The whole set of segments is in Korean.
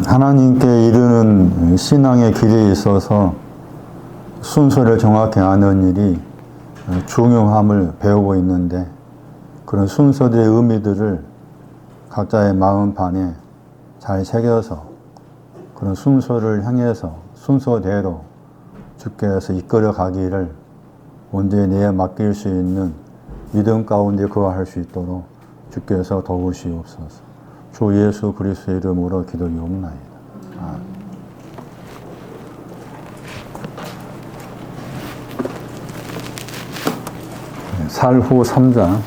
하나님께 이르는 신앙의 길에 있어서 순서를 정확히 아는 일이 중요함을 배우고 있는데, 그런 순서들의 의미들을 각자의 마음판에 잘 새겨서 그런 순서를 향해서 순서대로 주께서 이끌어 가기를 온전히 내에 맡길 수 있는 믿음 가운데 거할 수 있도록 주께서 도우시옵소서. 주 예수 그리스도의 이름으로 기도하옵나이다. 아멘. 살후 3장.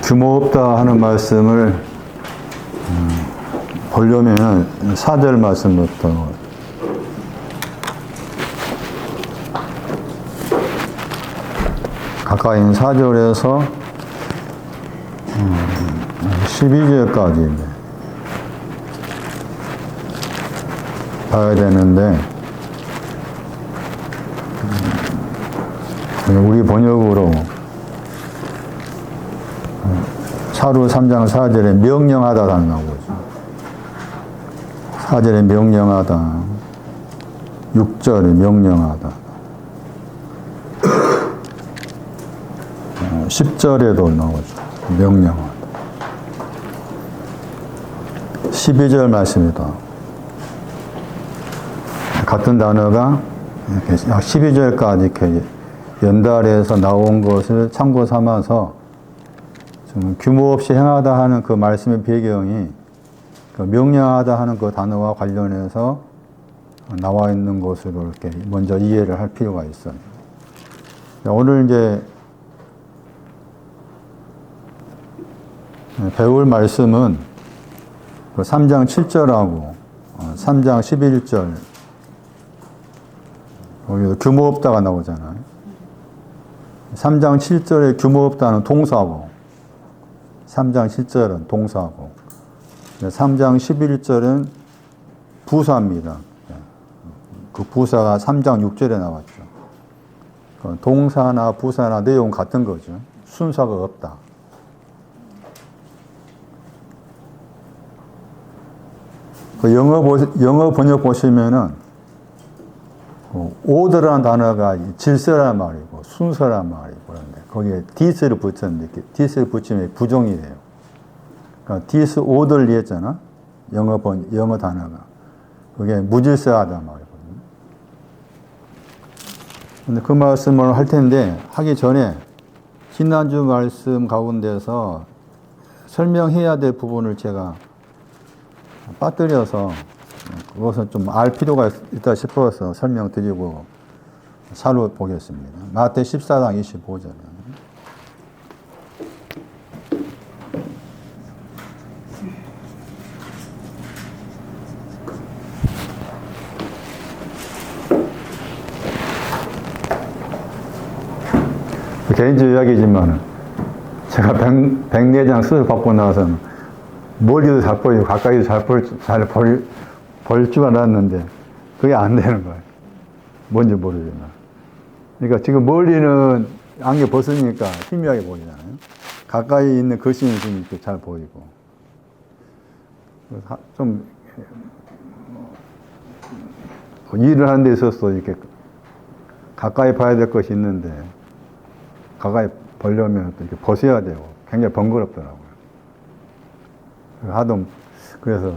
규모 없다 하는 말씀을 보려면 4절 말씀부터 가까이 있는 4절에서 12절까지 봐야 되는데, 우리 번역으로 사루 3장 4절에 명령하다 나오죠. 4절에 명령하다, 6절에 명령하다, 10절에도 나오죠. 명령하다. 12절 말씀이다. 같은 단어가 12절까지 이렇게 연달해서 나온 것을 참고 삼아서 좀 규모 없이 행하다 하는 그 말씀의 배경이 그 명령하다 하는 그 단어와 관련해서 나와 있는 것으로 이렇게 먼저 이해를 할 필요가 있어요. 오늘 이제 배울 말씀은 그 3장 7절하고 3장 11절, 여기도 규모 없다가 나오잖아요. 3장 7절에 규모 없다는 동사고, 3장 7절은 동사고, 3장 11절은 부사입니다. 그 부사가 3장 6절에 나왔죠. 동사나 부사나 내용 같은 거죠. 순서가 없다. 그 영어 번역 보시면은 오더라는 단어가 질서란 말이고 순서란 말이고, 그런데 거기에 this를 붙였는데 this를 붙이면 부정이 돼요. 그러니까 this orderly 했잖아. 영어 단어가. 그게 무질서하다 말이거든요. 근데 그 말씀을 할 텐데, 하기 전에 지난주 말씀 가운데서 설명해야 될 부분을 제가 빠뜨려서 그것은 좀 알 필요가 있다 싶어서 설명드리고 사로 보겠습니다. 마태 14장 25절. 개인적 이야기지만 제가 백내장 수술 받고 나서는 멀리도 잘 보이고 가까이도 잘 볼 줄 알았는데 그게 안 되는 거예요. 뭔지 모르지만. 그러니까 지금 멀리는 안경 벗으니까 희미하게 보이잖아요. 가까이 있는 글씨는 좀 이렇게 잘 보이고. 좀 일을 하는 데 있어서 이렇게 가까이 봐야 될 것이 있는데 가까이 보려면 또 이렇게 벗어야 되고 굉장히 번거롭더라고요. 하도 그래서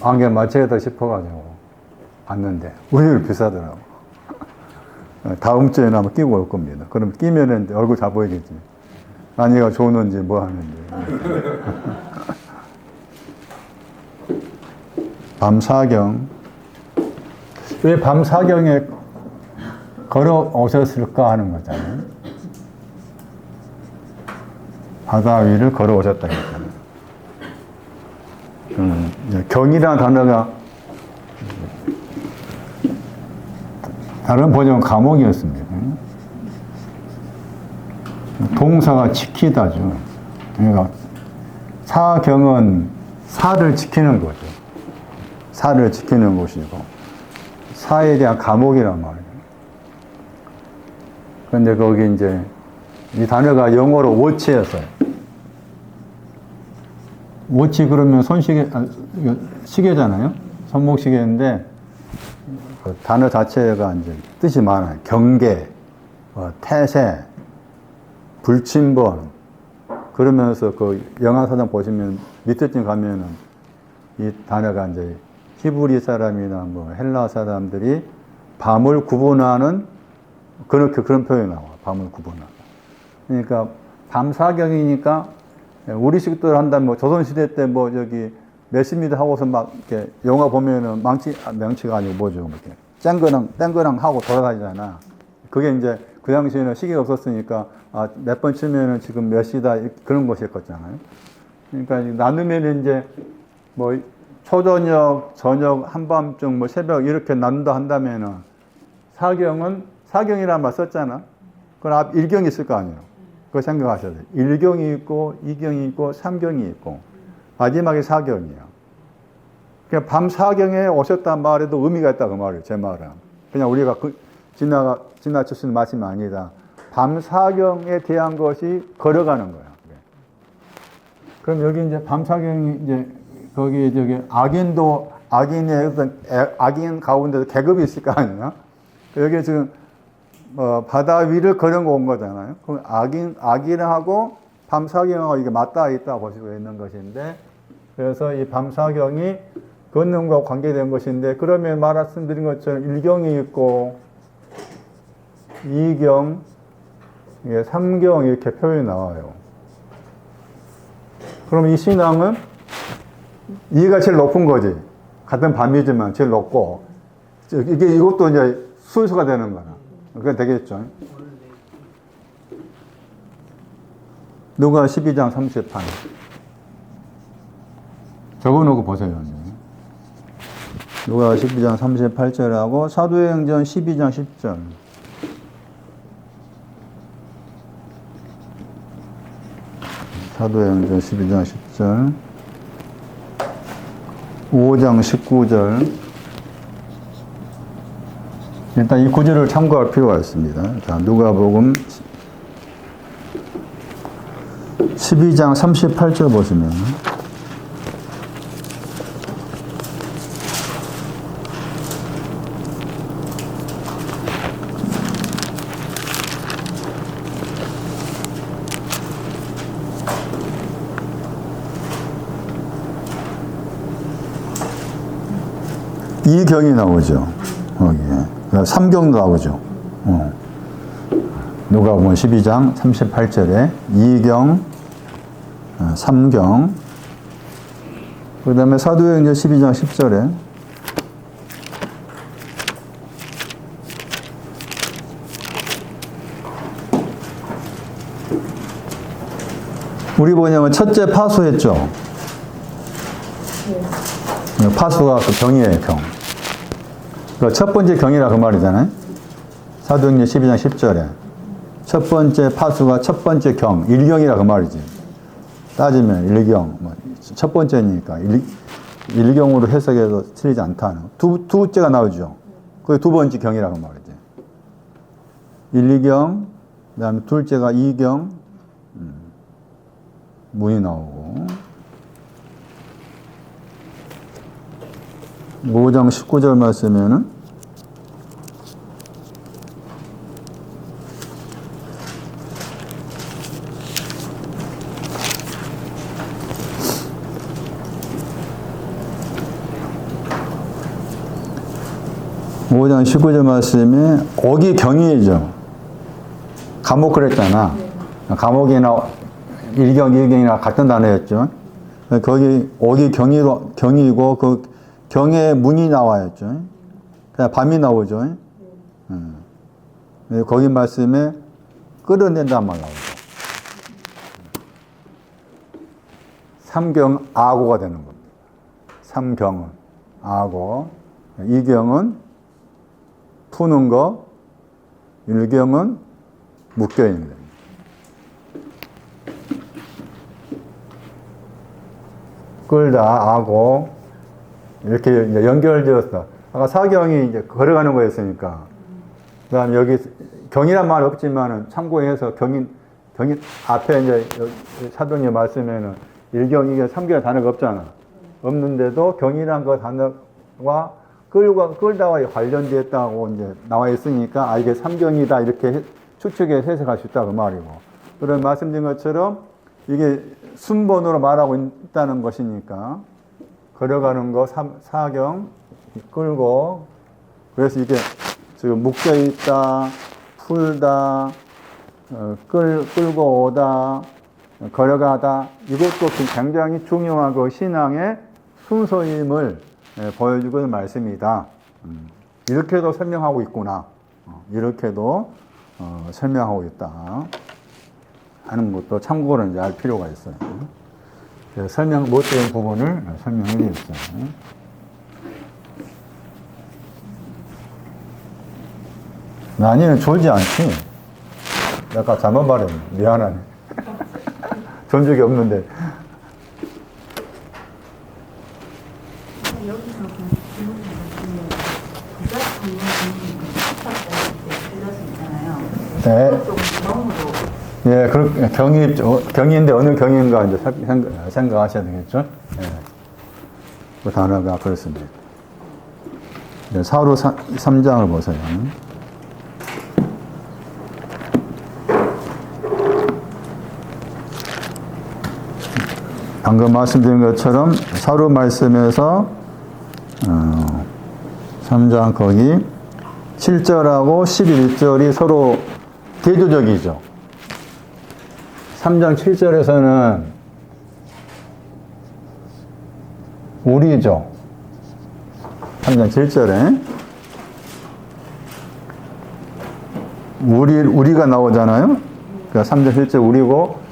안경 맞춰야겠다 싶어가지고 봤는데 의외로 비싸더라고. 다음 주에는 아마 끼고 올 겁니다. 그럼 끼면은 얼굴 다 보이겠지. 아니가 좋은지 뭐 하는지. 밤사경. 왜 밤사경에 걸어 오셨을까 하는 거잖아요. 바다 위를 걸어 오셨다 했잖아요. 경이라는 단어가 다른 번역은 감옥이었습니다. 동사가 지키다죠. 그러니까 사경은 사를 지키는 거죠. 사를 지키는 곳이고, 사에 대한 감옥이란 말이에요. 그런데 거기 이제 이 단어가 영어로 워치였어요. 워치 그러면 손시계, 시계잖아요. 손목시계인데 그 단어 자체가 이제 뜻이 많아요. 경계, 태세, 불침번. 그러면서 그 영화사전 보시면 밑에쯤 가면은 이 단어가 이제 히브리 사람이나 뭐 헬라 사람들이 밤을 구분하는 그런 표현이 나와. 밤을 구분하는. 그러니까 밤사경이니까 우리식대로 한다면 뭐 조선시대 때 뭐 저기 몇십니다 하고서 막 이렇게 영화 보면은 명치가 아니고 뭐죠. 이렇게 땡그랑 하고 돌아다니잖아. 그게 이제 그 당시에는 시계가 없었으니까 몇 번 치면은 지금 몇 시다 그런 것이었잖아요. 그러니까 나누면 이제 뭐 초저녁, 저녁, 한밤중, 뭐 새벽 이렇게 나눈다 한다면은 사경이란 말 썼잖아. 그럼 앞 1경이 있을 거 아니에요. 그거 생각하셔야 돼요. 1경이 있고, 2경이 있고, 3경이 있고, 마지막에 4경이에요. 그러니까 밤 4경에 오셨단 말에도 의미가 있다, 그 말이에요. 제 말은. 그냥 우리가 지나칠 수 있는 말씀이 아니다. 밤 4경에 대한 것이 걸어가는 거야. 그럼 여기 이제 밤 4경이 이제 거기 저기 악인의 어떤 악인 가운데도 계급이 있을 거 아니야? 여기 지금 바다 위를 걸어 온 거잖아요. 그럼 악인하고 밤사경하고 이게 맞닿아 있다 보시고 있는 것인데, 그래서 이 밤사경이 권능과 관계된 것인데, 그러면 말씀드린 것처럼 1경이 있고 2경, 3경 이렇게 표현이 나와요. 그럼 이 신앙은 이가 제일 높은 거지. 같은 밤이지만 제일 높고, 이것도 이제 순서가 되는 거야. 그게 되겠죠. 누가 12장 38. 적어놓고 보세요. 누가 12장 38절하고 사도행전 12장 10절. 사도행전 12장 10절. 5장 19절. 일단 이 구절을 참고할 필요가 있습니다. 자, 누가복음 12장 38절 보시면 이 경이 나오죠. 여기에. 3경 나오죠. 누가복음 12장 38절에 2경, 3경, 그 다음에 사도행전 12장 10절에 우리 번역은 첫째 파수했죠. 파수가 그 경이에요, 경. 첫 번째 경이라 그 말이잖아요. 사도행전 12장 10절에 첫 번째 파수가 첫 번째 경, 1경이라 그 말이지. 따지면 1경, 첫 번째니까 1경으로 해석해서 틀리지 않다는. 두째가 나오죠. 그게 두 번째 경이라 그 말이지. 1, 2경, 그 다음에 둘째가 2경, 문이 나오고. 5장 19절 말씀에는 (5장 19절) 말씀에 어기 경이죠. 감옥 그랬잖아. 감옥이나 1경, 2경이나 같은 단어였죠. 거기 어기 경이고 그 경의 문이 나와였죠. 그냥 밤이 나오죠. 거기 말씀에 끌어낸다는 말 나오죠. 3경 아고가 되는 겁니다. 3경은 아고, 2경은 푸는 거, 1경은 묶여있는 겁니다. 끌다 아고, 이렇게 이제 연결되었어. 아까 사경이 이제 걸어가는 거였으니까. 그 다음에 여기 경이란 말 없지만은 참고해서 경인 앞에 이제 사도님 말씀에는 1경, 2경, 3경 단어가 없잖아. 없는데도 경이란 그 단어와 끌다와 관련됐다고 이제 나와 있으니까 아, 이게 3경이다 이렇게 추측해서 해석할 수 있다 그 말이고. 그런 말씀드린 것처럼 이게 순번으로 말하고 있다는 것이니까 걸어가는 거 4경 끌고 그래서 이게 지금 묶여 있다, 풀다, 끌고 오다, 걸어가다 이것도 굉장히 중요한 그 신앙의 순서임을 보여주고 있는 말씀이다. 이렇게도 설명하고 있구나. 이렇게도 설명하고 있다 하는 것도 참고로 이제 알 필요가 있어요. 설명 못된 부분을 설명해 드렸어요. 아니는 졸지 않지. 내가 잘못 말했네. 미안하네. 존 적이 없는데. 네. 예, 경인데 어느 경인가 이제 생각하셔야 되겠죠. 예. 그 단어가 그렇습니다. 네, 사로 3장을 보세요. 방금 말씀드린 것처럼 사로 말씀에서 3장 거기 7절하고 11절이 서로 대조적이죠. 3장 7절에서는 우리죠. 3장 7절에 우리가 나오잖아요. 그러니까 3장 7절 우리고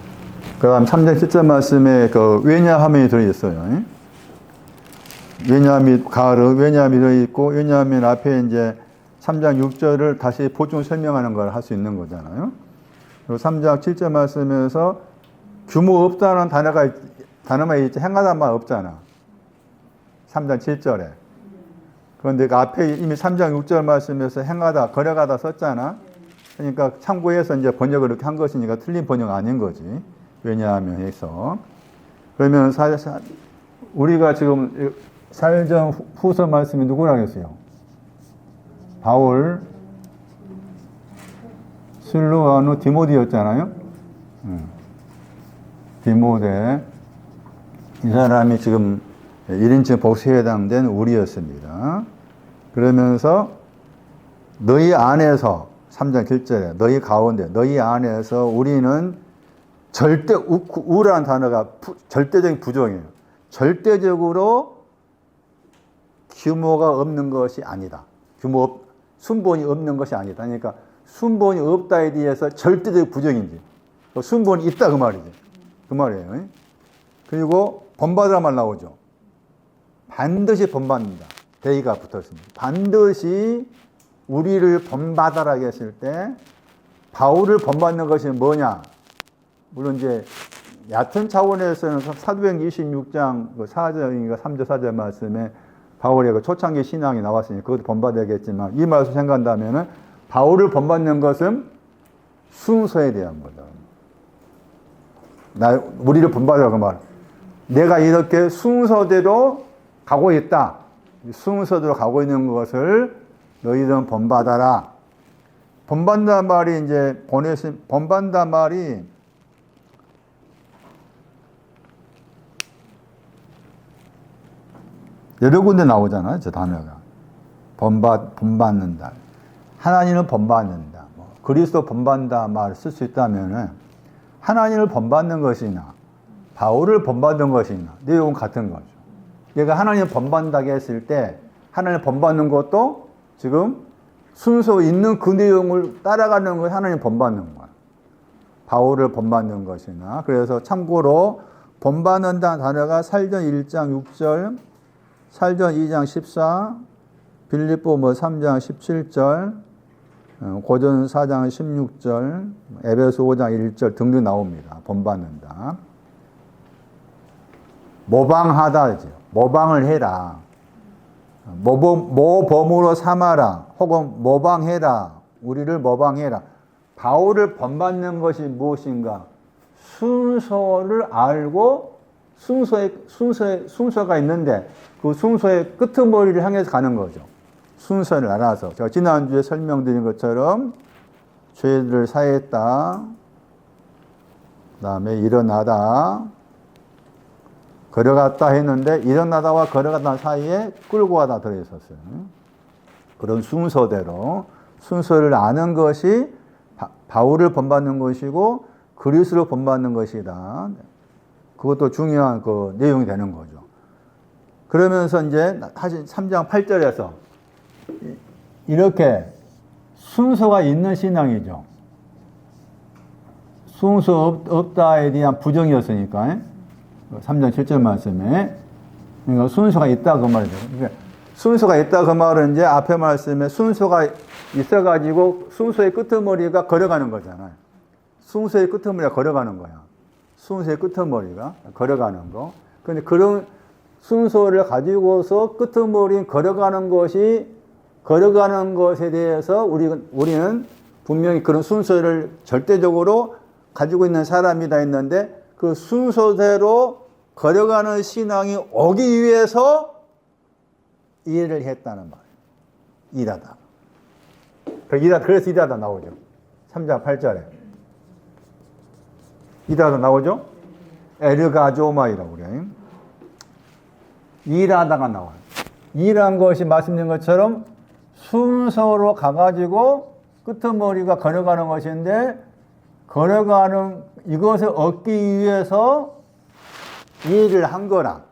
그 다음 3장 7절 말씀에 그 왜냐하면이 들어있어요. 왜냐함이 가르, 왜냐함이 들어있고, 왜냐하면 앞에 이제 3장 6절을 다시 보충 설명하는 걸 할 수 있는 거잖아요. 그리고 3장 7절 말씀에서 규모 없다는 단어만 있지, 행하다는 말 없잖아. 3장 7절에. 그런데 그 앞에 이미 3장 6절 말씀에서 행하다, 걸어가다 썼잖아. 그러니까 참고해서 이제 번역을 이렇게 한 것이니까 틀린 번역 아닌 거지. 왜냐하면 해서. 그러면 우리가 지금 사일전 후서 말씀이 누구라고 했어요? 바울, 실로아누, 디모데였잖아요. 디모데. 이 사람이 지금 1인칭 복수에 해당된 우리였습니다. 그러면서 너희 안에서 3장 7절에 너희 가운데 너희 안에서 우리는 절대 우라는 단어가 절대적인 부정이에요. 절대적으로 규모가 없는 것이 아니다. 순본이 없는 것이 아니다. 그러니까 순본이 없다에 대해서 절대적 부정인지 순본이 있다 그 말이지. 그 말이에요. 그리고 본받으라 말 나오죠. 반드시 본받는다. 대의가 붙었습니다. 반드시 우리를 본받아라 했을 때 바울을 본받는 것이 뭐냐? 물론 이제 얕은 차원에서는 사도행 26장 그 4절인가 3절 4절 말씀에 바울의 그 초창기 신앙이 나왔으니 그것도 본받아야겠지만 이 말씀 생각한다면은 바울을 본받는 것은 순서에 대한 거다. 우리를 본받으라고 말. 내가 이렇게 순서대로 가고 있다. 순서대로 가고 있는 것을 너희들은 본받아라. 본받는단 말이 이제 본받는단 말이 여러 군데 나오잖아요. 저 단어가. 본받는다. 하나님을 본받는다. 그리스도 본받는다 말을 쓸 수 있다면 하나님을 본받는 것이나 바울을 본받는 것이나 내용은 같은 거죠. 내가 하나님을 본받는다고 했을 때 하나님을 본받는 것도 지금 순서 있는 그 내용을 따라가는 것이 하나님을 본받는 거야. 바울을 본받는 것이나 그래서 참고로 본받는다는 단어가 살전 1장 6절 살전 2장 14, 빌립보 3장 17절, 고전 4장 16절, 에베소 5장 1절 등등 나옵니다. 본받는다. 모방하다죠. 모방을 해라. 모범으로 삼아라. 혹은 모방해라. 우리를 모방해라. 바울을 본받는 것이 무엇인가? 순서를 알고 순서가 있는데 그 순서의 끄트머리를 향해서 가는 거죠. 순서를 알아서. 제가 지난주에 설명드린 것처럼 죄를 사했다. 그 다음에 일어나다. 걸어갔다 했는데 일어나다와 걸어가다 사이에 끌고 가다 들어있었어요. 그런 순서대로 순서를 아는 것이 바울을 본받는 것이고 그리스도를 본받는 것이다. 그것도 중요한 그 내용이 되는 거죠. 그러면서 이제 3장 8절에서 이렇게 순서가 있는 신앙이죠. 순서 없다에 대한 부정이었으니까 3장 7절 말씀에 그러니까 순서가 있다 그 말이죠. 그러니까 순서가 있다 그 말은 이제 앞에 말씀에 순서가 있어가지고 순서의 끄트머리가 걸어가는 거잖아요. 순서의 끄트머리가 걸어가는 거야. 순서의 끄트머리가 걸어가는 거. 그런데 그런 순서를 가지고서 끄트머리 걸어가는 것에 대해서 우리는 분명히 그런 순서를 절대적으로 가지고 있는 사람이다 했는데 그 순서대로 걸어가는 신앙이 오기 위해서 일을 했다는 말이에요. 일하다. 그래서 일하다 나오죠. 3장 8절에. 일하다 나오죠? 에르가조마이라고 그래요. 일하다가 나와요. 일한 것이 말씀드린 것처럼 순서로 가가지고 끄트머리가 걸어가는 것인데 걸어가는 이것을 얻기 위해서 일을 한 거라.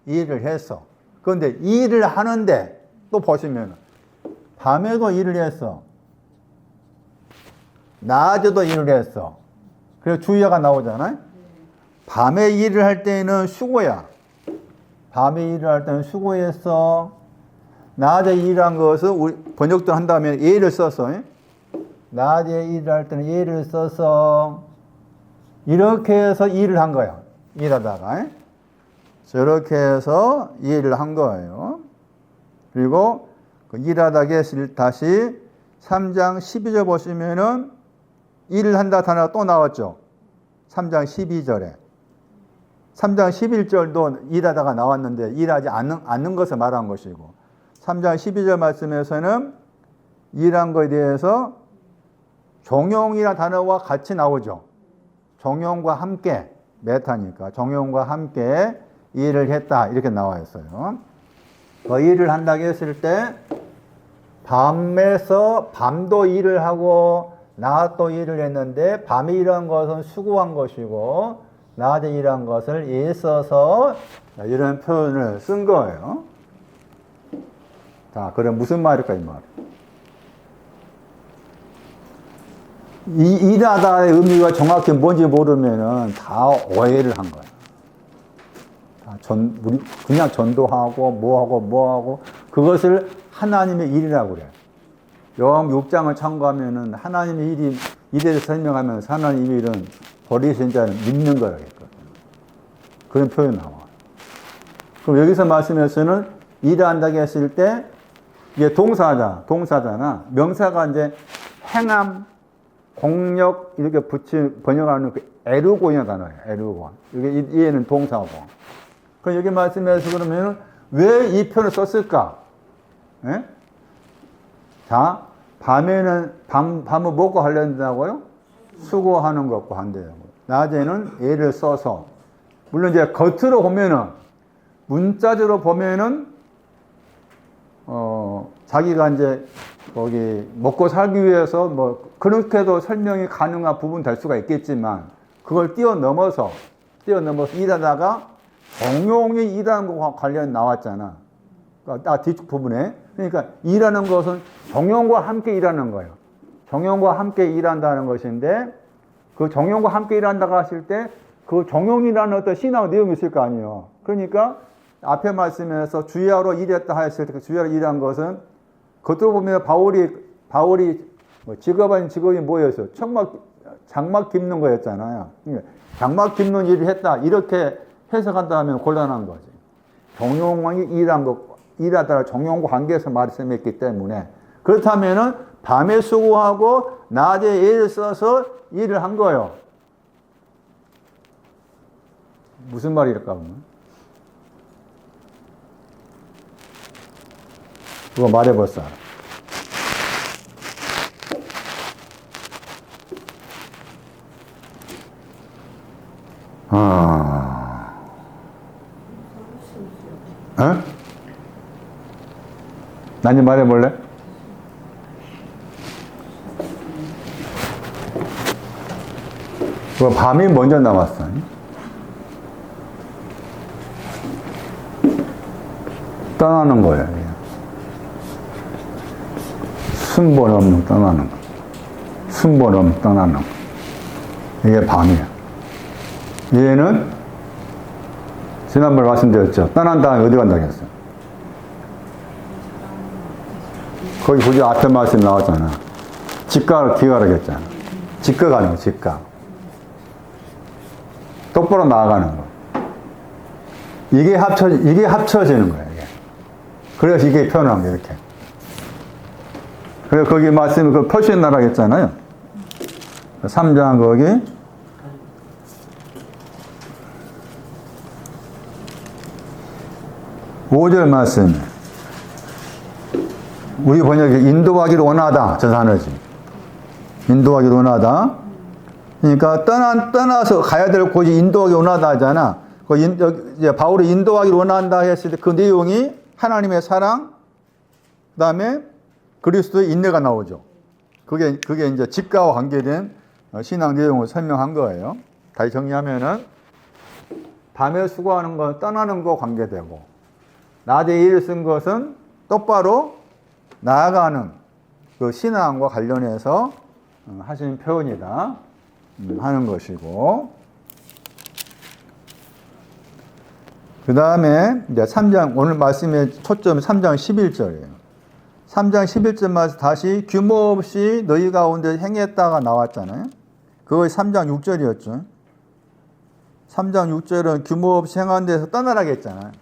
일을 했어. 그런데 일을 하는데 또 보시면 밤에도 일을 했어. 낮에도 일을 했어. 그래서 주의어가 나오잖아요. 밤에 일을 할 때는 수고야. 밤에 일을 할 때는 수고했어. 낮에 일한 것은 우리 번역도 한다면 예를 써서 낮에 일을 할 때는 예를 써서 이렇게 해서 일을 한 거야. 일하다가 저렇게 해서 일을 한 거예요. 그리고 그 일하다가 다시 3장 12절 보시면은 일을 한다 단어가 또 나왔죠. 3장 12절에 3장 11절도 일하다가 나왔는데 일하지 않는 것을 말한 것이고 3장 12절 말씀에서는 일한 것에 대해서 종용이라는 단어와 같이 나오죠. 종용과 함께 메타니까 종용과 함께 일을 했다 이렇게 나와 있어요. 그 일을 한다고 했을 때 밤도 일을 하고 낮도 일을 했는데 밤에 일한 것은 수고한 것이고 낮에 일한 것을 애써서 이런 표현을 쓴 거예요. 자, 그럼 무슨 말일까 이 말? 이 일하다의 의미가 정확히 뭔지 모르면은 다 오해를 한 거야. 우리 그냥 전도하고 뭐하고 그것을 하나님의 일이라고 그래. 요한복음 6장을 참고하면은 하나님의 일에 설명하면서 하나님의 일은 버리신 자는 믿는 거라겠거든. 그런 표현 나와. 그럼 여기서 말씀에서는 일한다고 했을 때 이게 동사잖아. 명사가 이제 행함, 공력 이렇게 번역하는 그 에르고이라는 단어예요. 에르고. 이게 얘는 동사고. 그럼 여기 말씀에서 그러면 왜 이 표현을 썼을까? 예? 자, 밤을 먹고 하려는다고요? 수고하는 것과 한대요. 낮에는 애를 써서. 물론 이제 겉으로 보면은, 문자적으로 보면은, 자기가 이제 거기 먹고 살기 위해서 뭐 그렇게도 설명이 가능한 부분 될 수가 있겠지만, 그걸 뛰어넘어서 일하다가 정용이 일하는 것과 관련 나왔잖아. 뒷부분에. 그러니까 일하는 것은 정용과 함께 일하는 거예요. 정용과 함께 일한다는 것인데 그 정용과 함께 일한다고 하실 때 그 정용이라는 어떤 신앙 내용이 있을 거 아니에요. 그러니까 앞에 말씀에서 주야로 일했다 하였을 때 그 주야로 일한 것은 겉으로 보면 바울이 직업이 뭐였어요? 장막 깁는 거였잖아요. 그러니까 장막 깁는 일을 했다. 이렇게 해석한다면 곤란한 거지. 정용왕이 일한 것, 일하다가 정용 관계에서 말씀했기 때문에 그렇다면은 밤에 수고하고 낮에 애를 써서 일을 한 거예요. 무슨 말일까 보면? 그거 말해봤어. 난이 말해볼래? 그 밤이 먼저 남았어. 떠나는 거예요. 순번 없는 떠나는 거. 순번 없는 떠나는 거. 이게 밤이야. 얘는 지난번에 말씀드렸죠. 떠난 다음에 어디 간다고 했어요? 거기 굳이 앞에 말씀 나왔잖아. 직가를 귀가라고 했잖아. 직가 가는 거, 직가. 똑바로 나아가는 거. 이게 합쳐지는 거예요, 이게. 그래서 이게 표현한 거예요, 이렇게. 그래서 거기 말씀이 그 퍼시아 나라고 했잖아요. 3장 거기. 오절 말씀. 우리 번역이 인도하기를 원하다. 저 단어지. 인도하기를 원하다. 그러니까 떠나서 가야 될 곳이 인도하기 원하다 하잖아. 이제 바울이 인도하기를 원한다 했을 때 그 내용이 하나님의 사랑, 그 다음에 그리스도의 인내가 나오죠. 그게 이제 직가와 관계된 신앙 내용을 설명한 거예요. 다시 정리하면은 밤에 수고하는 건 떠나는 거 관계되고, 낮에 일을 쓴 것은 똑바로 나아가는 그 신앙과 관련해서 하신 표현이다 하는 것이고, 그 다음에 이제 3장, 오늘 말씀의 초점이 3장 11절이에요. 3장 11절 말씀 다시 규모 없이 너희 가운데 행했다가 나왔잖아요. 그거 3장 6절이었죠. 3장 6절은 규모 없이 행한 데서 떠나라고 했잖아요.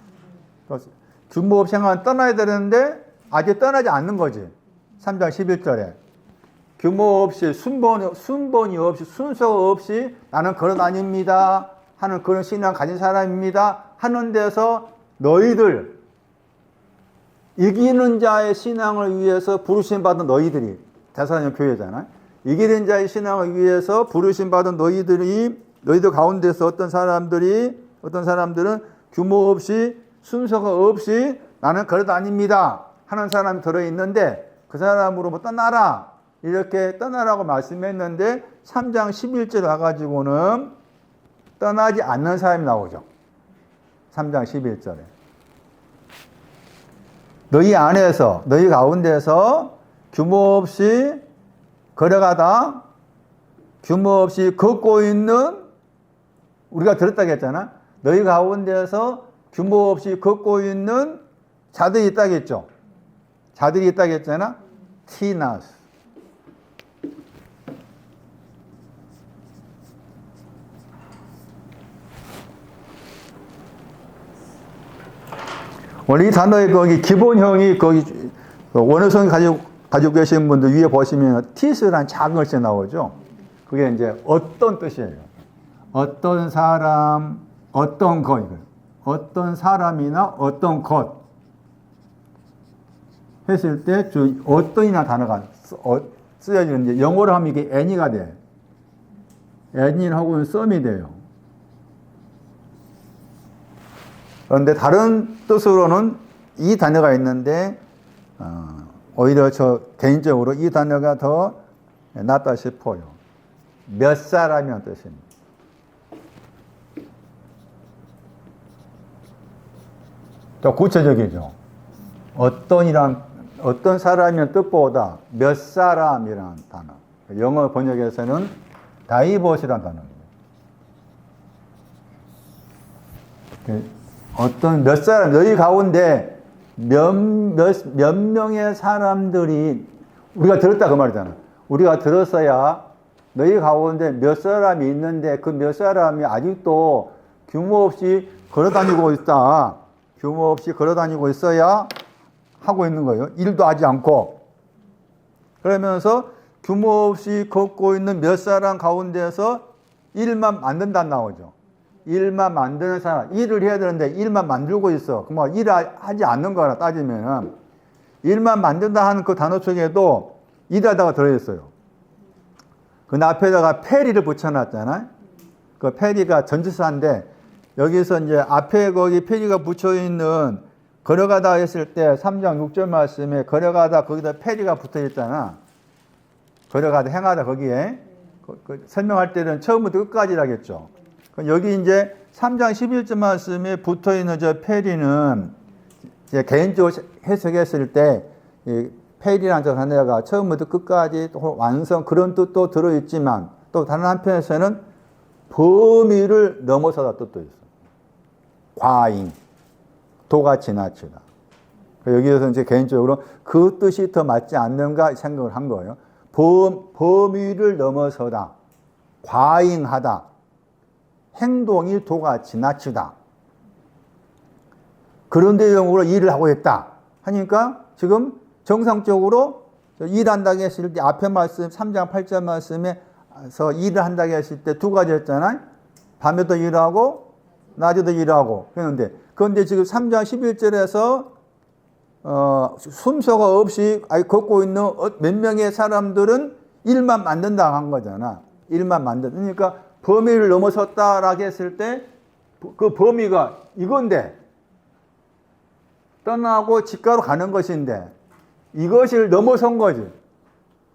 규모 없이 행한 떠나야 되는데 아직 떠나지 않는 거지. 3장 11절에. 규모 없이 순번이 없이 순서 없이 나는 그런 아닙니다 하는 그런 신앙 가진 사람입니다 하는 데서 너희들 이기는 자의 신앙을 위해서 부르심 받은 너희들이 대사님 교회잖아요. 이기는 자의 신앙을 위해서 부르심 받은 너희들 가운데서 어떤 사람들은 규모 없이 순서가 없이 나는 그런 아닙니다 하는 사람이 들어있는데 그 사람으로 떠나라 이렇게 떠나라고 말씀했는데 3장 11절 와가지고는 떠나지 않는 사람이 나오죠. 3장 11절에. 너희 안에서, 너희 가운데서 규모 없이 걸어가다, 규모 없이 걷고 있는, 우리가 들었다고 했잖아. 너희 가운데서 규모 없이 걷고 있는 자들이 있다고 했죠. 자들이 있다고 했잖아. 티나스. 원래 이 단어의 거기 기본형이 거기 원어성이 가지고 계신 분들 위에 보시면 티스라는 작은 글씨 나오죠. 그게 이제 어떤 뜻이에요. 어떤 사람, 어떤 것. 어떤 사람이나 어떤 것. 했을 때 어떤이나 단어가 쓰여지는데 영어로 하면 이게 any가 돼. any하고는 some이 돼요. 그런데 다른 뜻으로는 이 단어가 있는데 오히려 저 개인적으로 이 단어가 더 낫다 싶어요. 몇 사람이라는 뜻입니다. 더 구체적이죠. 어떤 사람이라는 뜻보다 몇 사람이라는 단어. 영어 번역에서는 다이버스라는 단어입니다. 어떤 몇 사람, 너희 가운데 몇 명의 사람들이 우리가 들었다 그 말이잖아. 우리가 들었어야 너희 가운데 몇 사람이 있는데 그 몇 사람이 아직도 규모 없이 걸어다니고 있다. 규모 없이 걸어다니고 있어야 하고 있는 거예요. 일도 하지 않고. 그러면서 규모 없이 걷고 있는 몇 사람 가운데서 일만 만든다 나오죠. 일만 만드는 사람, 일을 해야 되는데 일만 만들고 있어. 그럼 일을 하지 않는 거라 따지면 일만 만든다 하는 그 단어 속에도 일하다가 들어있어요. 그 앞에다가 페리를 붙여놨잖아요. 그 페리가 전치사인데 여기서 이제 앞에 거기 페리가 붙여있는 걸어가다 했을 때 3장 6절 말씀에 걸어가다 거기다 페리가 붙어있잖아. 걸어가다 행하다 거기에 그 설명할 때는 처음부터 끝까지라겠죠. 여기 이제 3장 11절 말씀에 붙어있는 저 페리는 이제 개인적으로 해석했을 때 이 페리라는 저 단어가 처음부터 끝까지 완성 그런 뜻도 들어있지만 또 다른 한편에서는 범위를 넘어서다 뜻도 있어. 과잉, 도가 지나치다. 여기에서 이제 개인적으로 그 뜻이 더 맞지 않는가 생각을 한 거예요. 범위를 넘어서다, 과잉하다, 행동이 도가 지나치다. 그런 내용으로 일을 하고 있다 하니까 지금 정상적으로 일한다고 했을 때 앞에 말씀 3장 8절 말씀에서 일을 한다고 했을 때 두 가지 했잖아요. 밤에도 일하고 낮에도 일하고 그런데 지금 3장 11절에서 순서가 없이 걷고 있는 몇 명의 사람들은 일만 만든다 한 거잖아. 일만 만든다. 그러니까 범위를 넘어섰다라고 했을 때 그 범위가 이건데 떠나고 집가로 가는 것인데 이것을 넘어선 거지.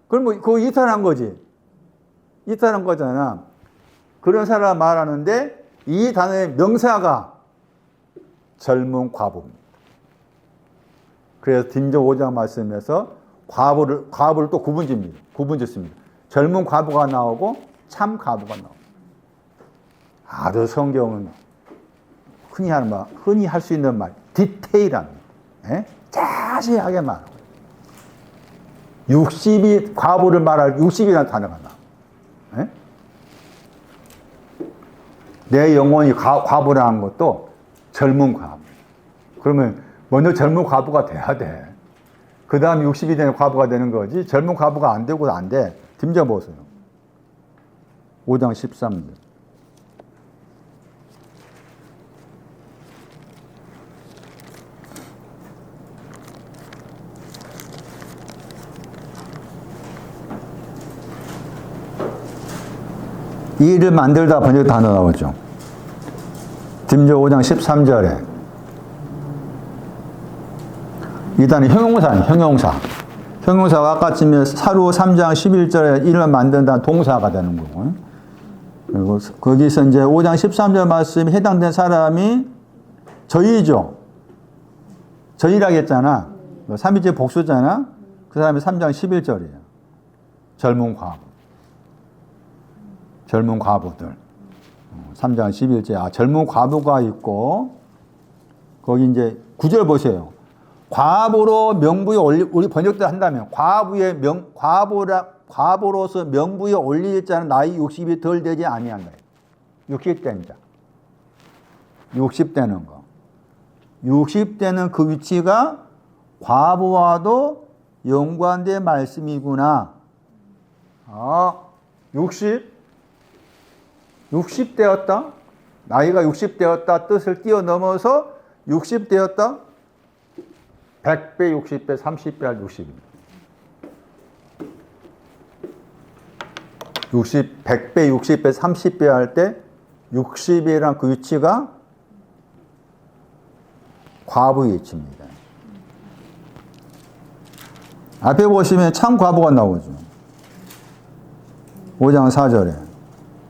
그럼 그거 이탈한 거지. 이탈한 거잖아. 그런 사람 말하는데 이 단어의 명사가 젊은 과부입니다. 그래서 딘저 5장 말씀에서 과부를 또 구분짓습니다. 젊은 과부가 나오고 참 과부가 나오고. 아주 성경은 흔히 할 수 있는 말, 디테일합니다. 자세하게 말하고. 60이 과부를 말할 60이라는 단어가 나와. 내 영혼이 과부라는 것도 젊은 과부. 그러면 먼저 젊은 과부가 돼야 돼. 그 다음에 60이 되는 과부가 되는 거지. 젊은 과부가 안 되고 안 돼. 딤져 보세요. 5장 13절. 이 일을 만들다 번역 단어 나오죠. 딤저 5장 13절에 이 단어 형용사. 형용사가 아까쯤에 사루 3장 11절에 일을 만든다는 동사가 되는 거고. 그리고 거기서 이제 5장 13절 말씀에 해당된 사람이 저희죠. 저희라겠잖아. 3일째 복수잖아. 그 사람이 3장 11절이에요. 젊은 과부들. 3장 11절. 젊은 과부가 있고, 거기 이제 9절 보세요. 과부로 명부에 우리 번역도 한다면, 과부로서 명부에 올릴 자는 나이 60이 덜 되지 아니한다. 60대는 자. 60대는 거. 60대는 그 위치가 과부와도 연관된 말씀이구나. 60대였다? 나이가 60대였다 뜻을 뛰어넘어서 60대였다? 100배, 60배, 30배 할 60입니다. 100배, 60배, 30배 할 때 60이란 그 위치가 과부의 위치입니다. 앞에 보시면 참 과부가 나오죠. 5장 4절에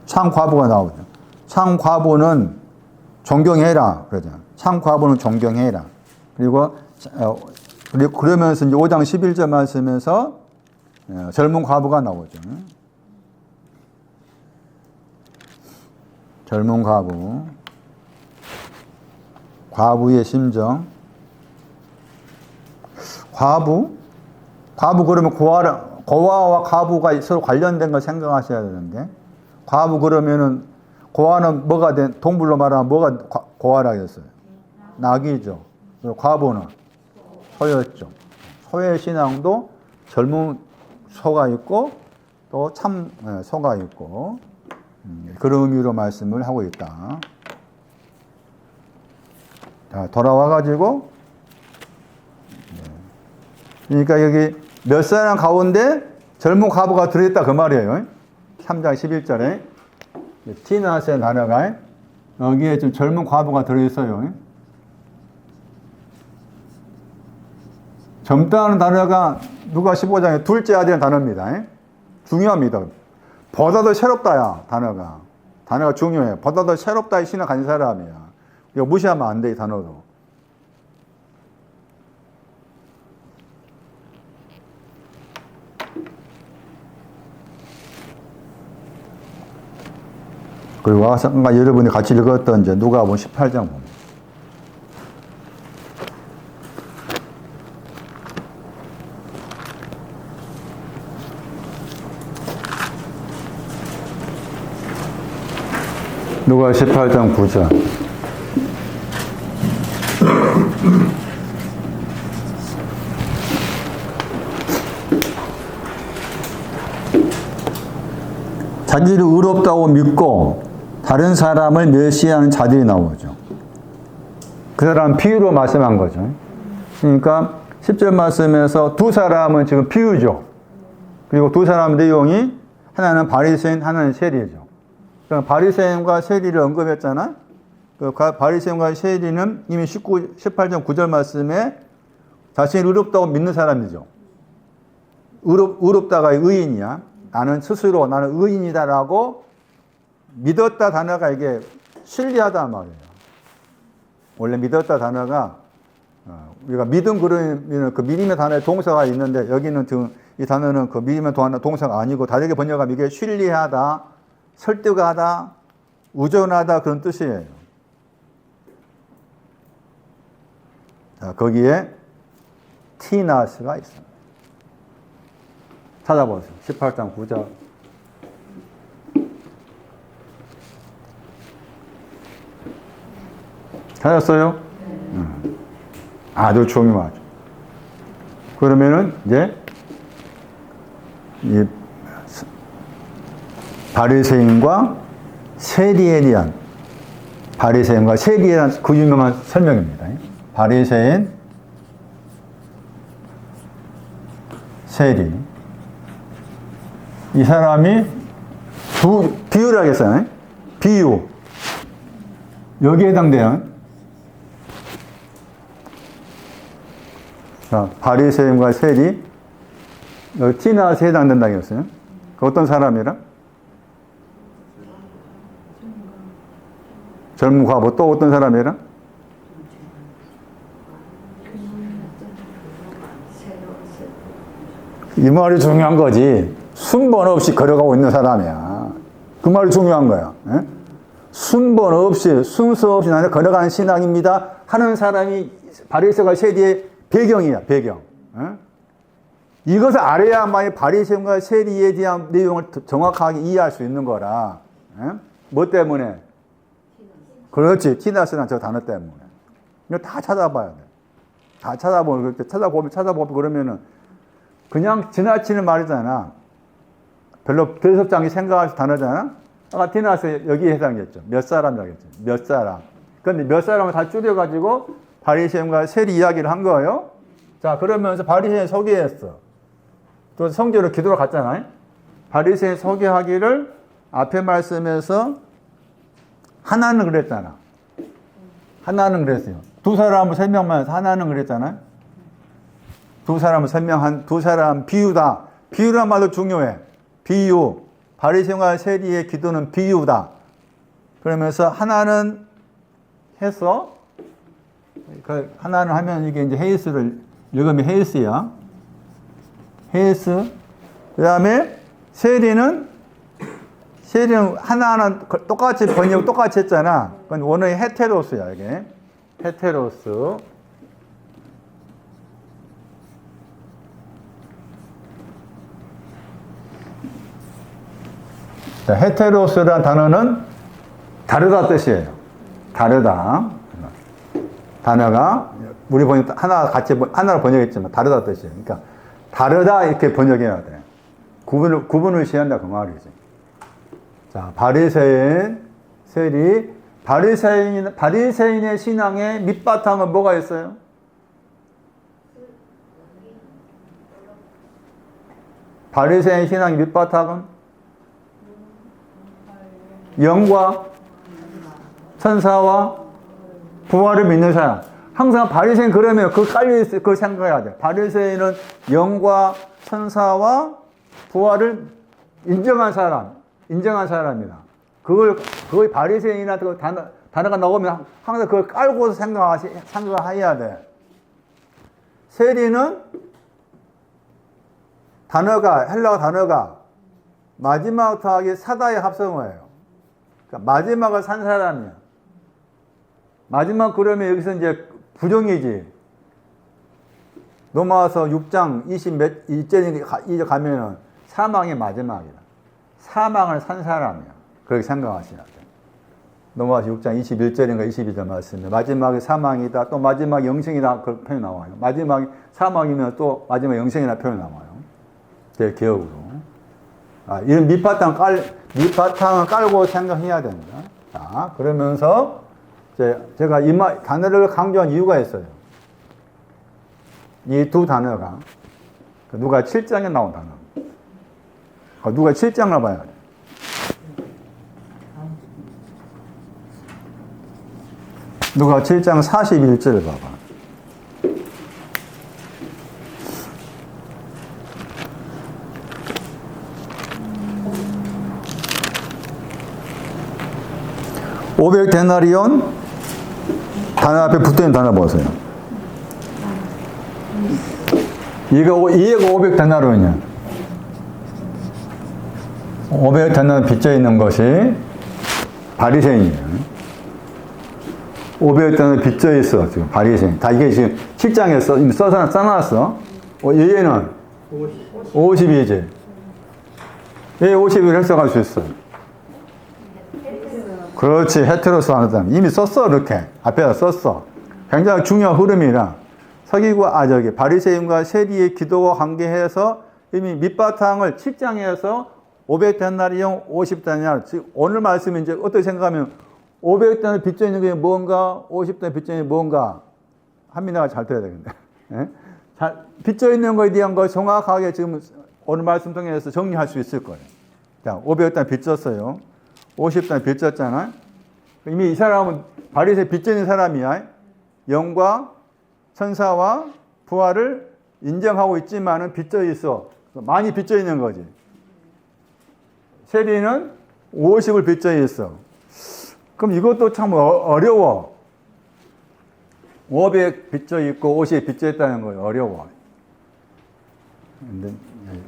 참 과부가 나오죠. 참 과부는 존경해라 그러잖아요. 참 과부는 존경해라. 그리고 그러면서 이제 5장 11절 말씀에서 젊은 과부가 나오죠. 젊은 과부의 심정. 과부 그러면 고아와 과부가 서로 관련된 걸 생각하셔야 되는데, 과부 그러면은 고아는 뭐가 동물로 말하면 뭐가 고아라 했어요? 낙이죠. 과부는 소였죠. 소의 신앙도 젊은 소가 있고 또 참 소가 있고 그런 의미로 말씀을 하고 있다. 자, 돌아와가지고 그러니까 여기 몇 사람 가운데 젊은 과부가 들어있다 그 말이에요. 3장 11절에 티나스의 단어가 여기에 좀 젊은 과부가 들어있어요. 젊다는 단어가 누가 15장에 둘째 아들이라는 단어입니다. 중요합니다. 보다 더 새롭다야 단어가. 단어가 중요해요. 보다 더 새롭다의 신을 가진 사람이야. 이거 무시하면 안 돼, 이 단어도. 그리고 아까 여러분이 같이 읽었던 이제 누가복음 18장 봅니다. 누가 18장 9절. 자기를 의롭다고 믿고 다른 사람을 멸시하는 자들이 나오죠. 그 사람 비유로 말씀한 거죠. 그러니까 10절 말씀에서 두 사람은 지금 비유죠. 그리고 두 사람 내용이 하나는 바리새인, 하나는 세리죠. 그러니까 바리새인과 세리를 언급했잖아. 그 바리새인과 세리는 이미 18장 9절 말씀에 자신이 의롭다고 믿는 사람이죠. 의롭다가 의인이야. 나는 스스로 나는 의인이다라고 믿었다 단어가 이게 신뢰하다 말이에요. 원래 믿었다 단어가 우리가 믿음 그러면 그 믿음의 단어에 동사가 있는데 여기는 지금 이 단어는 그 믿음의 동사가 아니고 다르게 번역하면 이게 신뢰하다, 설득하다, 우존하다 그런 뜻이에요. 자, 거기에 티나스가 있습니다. 찾아보세요. 18장 9절. 찾았어요? 아주 중요하죠. 그러면은 이제 이 바리새인과 세리에 대한 바리새인과 세리에 대한 그 유명한 설명입니다. 바리새인, 세리. 이 사람이 비유를 하겠어요. 비유. 여기에 해당돼요. 자, 바리새인과 세리. 여기 티나스에 해당된다고 했어요. 그 어떤 사람이라? 젊은 과부. 또 어떤 사람이라? 이 말이 중요한 거지. 순번 없이 걸어가고 있는 사람이야. 그 말이 중요한 거야. 에? 순번 없이, 순서 없이 나는 걸어가는 신앙입니다 하는 사람이 바리새인과 세리의 배경이야, 배경. 에? 이것을 알아야만이 바리새인과 세리에 대한 내용을 정확하게 이해할 수 있는 거라. 에? 뭐 때문에? 그렇지. 티나스란 저 단어 때문에. 이거 다 찾아봐야 돼. 다 찾아보면, 찾아보면 그러면은 그냥 지나치는 말이잖아. 별로 대섭장이 생각할 단어잖아. 아까 티나스 여기에 해당했죠. 몇 사람이라고 했죠. 몇 사람. 그런데 몇 사람을 다 줄여가지고 바리새인과 세리 이야기를 한 거예요. 자, 그러면서 바리새인 소개했어. 또 성전으로 기도를 갔잖아요. 바리새인 소개하기를 앞에 말씀에서 하나는 그랬잖아. 하나는 그랬어요. 두 사람을 설명만 해서 하나는 그랬잖아요. 두 사람을 설명한 두 사람 비유다. 비유란 말도 중요해. 비유. 바리새인과 세리의 기도는 비유다. 그러면서 하나는 해서 그 하나는 하면 이게 이제 헤이스를 읽으면 헤이스야. 헤이스. 그다음에 세리는 하나는 똑같이 번역 똑같이 했잖아. 그건 원어의 헤테로스야, 이게. 헤테로스. 자, 헤테로스라는 단어는 다르다 뜻이에요. 다르다. 단어가 우리 하나 같이 하나로 번역했지만 다르다 뜻이에요. 그러니까 다르다 이렇게 번역해야 돼. 구분을 시한다 그 말이지. 자, 바리새인 세리 바리새인의 신앙의 밑바탕은 뭐가 있어요? 바리새인 신앙의 밑바탕은 영과 천사와 부활을 믿는 사람. 항상 바리새인 그러면 그 깔려있어요. 그걸 생각해야 돼. 바리새인은 영과 천사와 부활을 인정한 사람이다. 그걸 바리새인이나 그 단어가 나오면 항상 그걸 깔고서 생각해야 돼. 세리는 헬라어 단어가 마지막 더하기 사다의 합성어예요. 그러니까 마지막을 산 사람이야. 마지막 그러면 여기서 이제 부정이지. 넘어와서 6장 22절에 가면은 사망이 마지막이다. 사망을 산 사람이야. 그렇게 생각하셔야 돼. 넘어와서 6장 21절인가 22절 말씀에 마지막에 사망이다. 또 마지막 영생이다. 그 표현이 나와요. 마지막이 사망이면 또 마지막 영생이다 표현이 나와요. 제 기억으로. 이런 밑바탕을 깔고 생각해야 됩니다. 자, 그러면서 제가 이 단어를 강조한 이유가 있어요. 이 두 단어가 누가 7장에 나온 단어. 누가 7장을 봐야 돼. 누가 7장 41절을 봐봐. $500데나리온 단어 앞에 붙어있는 단어 보세요. 이가 500데나리온이야. 500데나리온 빚져있는 것이 바리새인이에요. 500데나리온 빚져있어 지금 바리새인. 다 이게 지금 7장에 이미 써놨어. 얘는 50이지. 얘 50을 해석할 수 있어. 그렇지. 헤테로스 하는 사람. 이미 썼어, 이렇게. 앞에다 썼어. 굉장히 중요한 흐름이라. 바리새인과 세리의 기도와 관계해서 이미 밑바탕을 7장에서 500데나리온, 50데나리온. 즉, 오늘 말씀이 이제 어떻게 생각하면 500데나리온 빚져 있는 게 뭔가, 50데나리온 빚져 있는 게 뭔가. 한민아가 잘 들어야 되겠네. 예? 빚져 있는 거에 대한 걸 정확하게 지금 오늘 말씀 통해서 정리할 수 있을 거예요. 자, 500데나리온 빚졌어요. 50단 빚졌잖아. 이미 이 사람은 바리새인 빚지는 사람이야. 영과 천사와 부활을 인정하고 있지만은 빚져 있어. 많이 빚져 있는 거지. 세리는 50을 빚져 있어. 그럼 이것도 참 어려워. 500 빚져 있고 50 빚져 있다는 거 어려워. 근데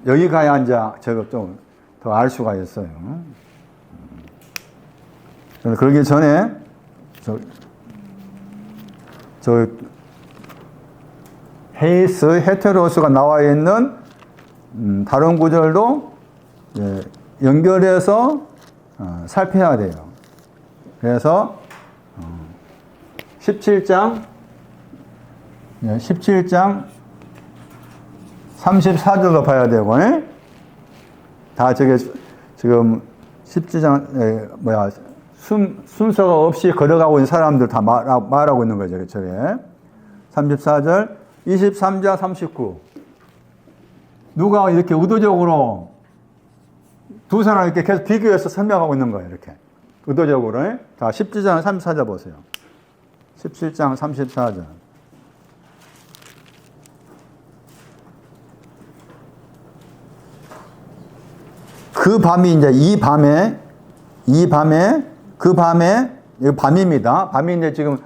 여기 가야 이제 제가 좀 더 알 수가 있어요. 그러기 전에 헤테로스가 나와 있는 다른 구절도 연결해서 살펴야 돼요. 그래서 17장 34절도 봐야 되고, 다 저게 지금 17장 순서가 없이 걸어가고 있는 사람들 다 말하고 있는 거죠. 저게 34절, 23장 39. 누가 이렇게 의도적으로 두 사람 이렇게 계속 비교해서 설명하고 있는 거예요. 이렇게 의도적으로. 자, 17장 34절 보세요. 17장 34절. 그 밤이 이제 그 밤에, 이거 밤입니다. 밤인데 지금,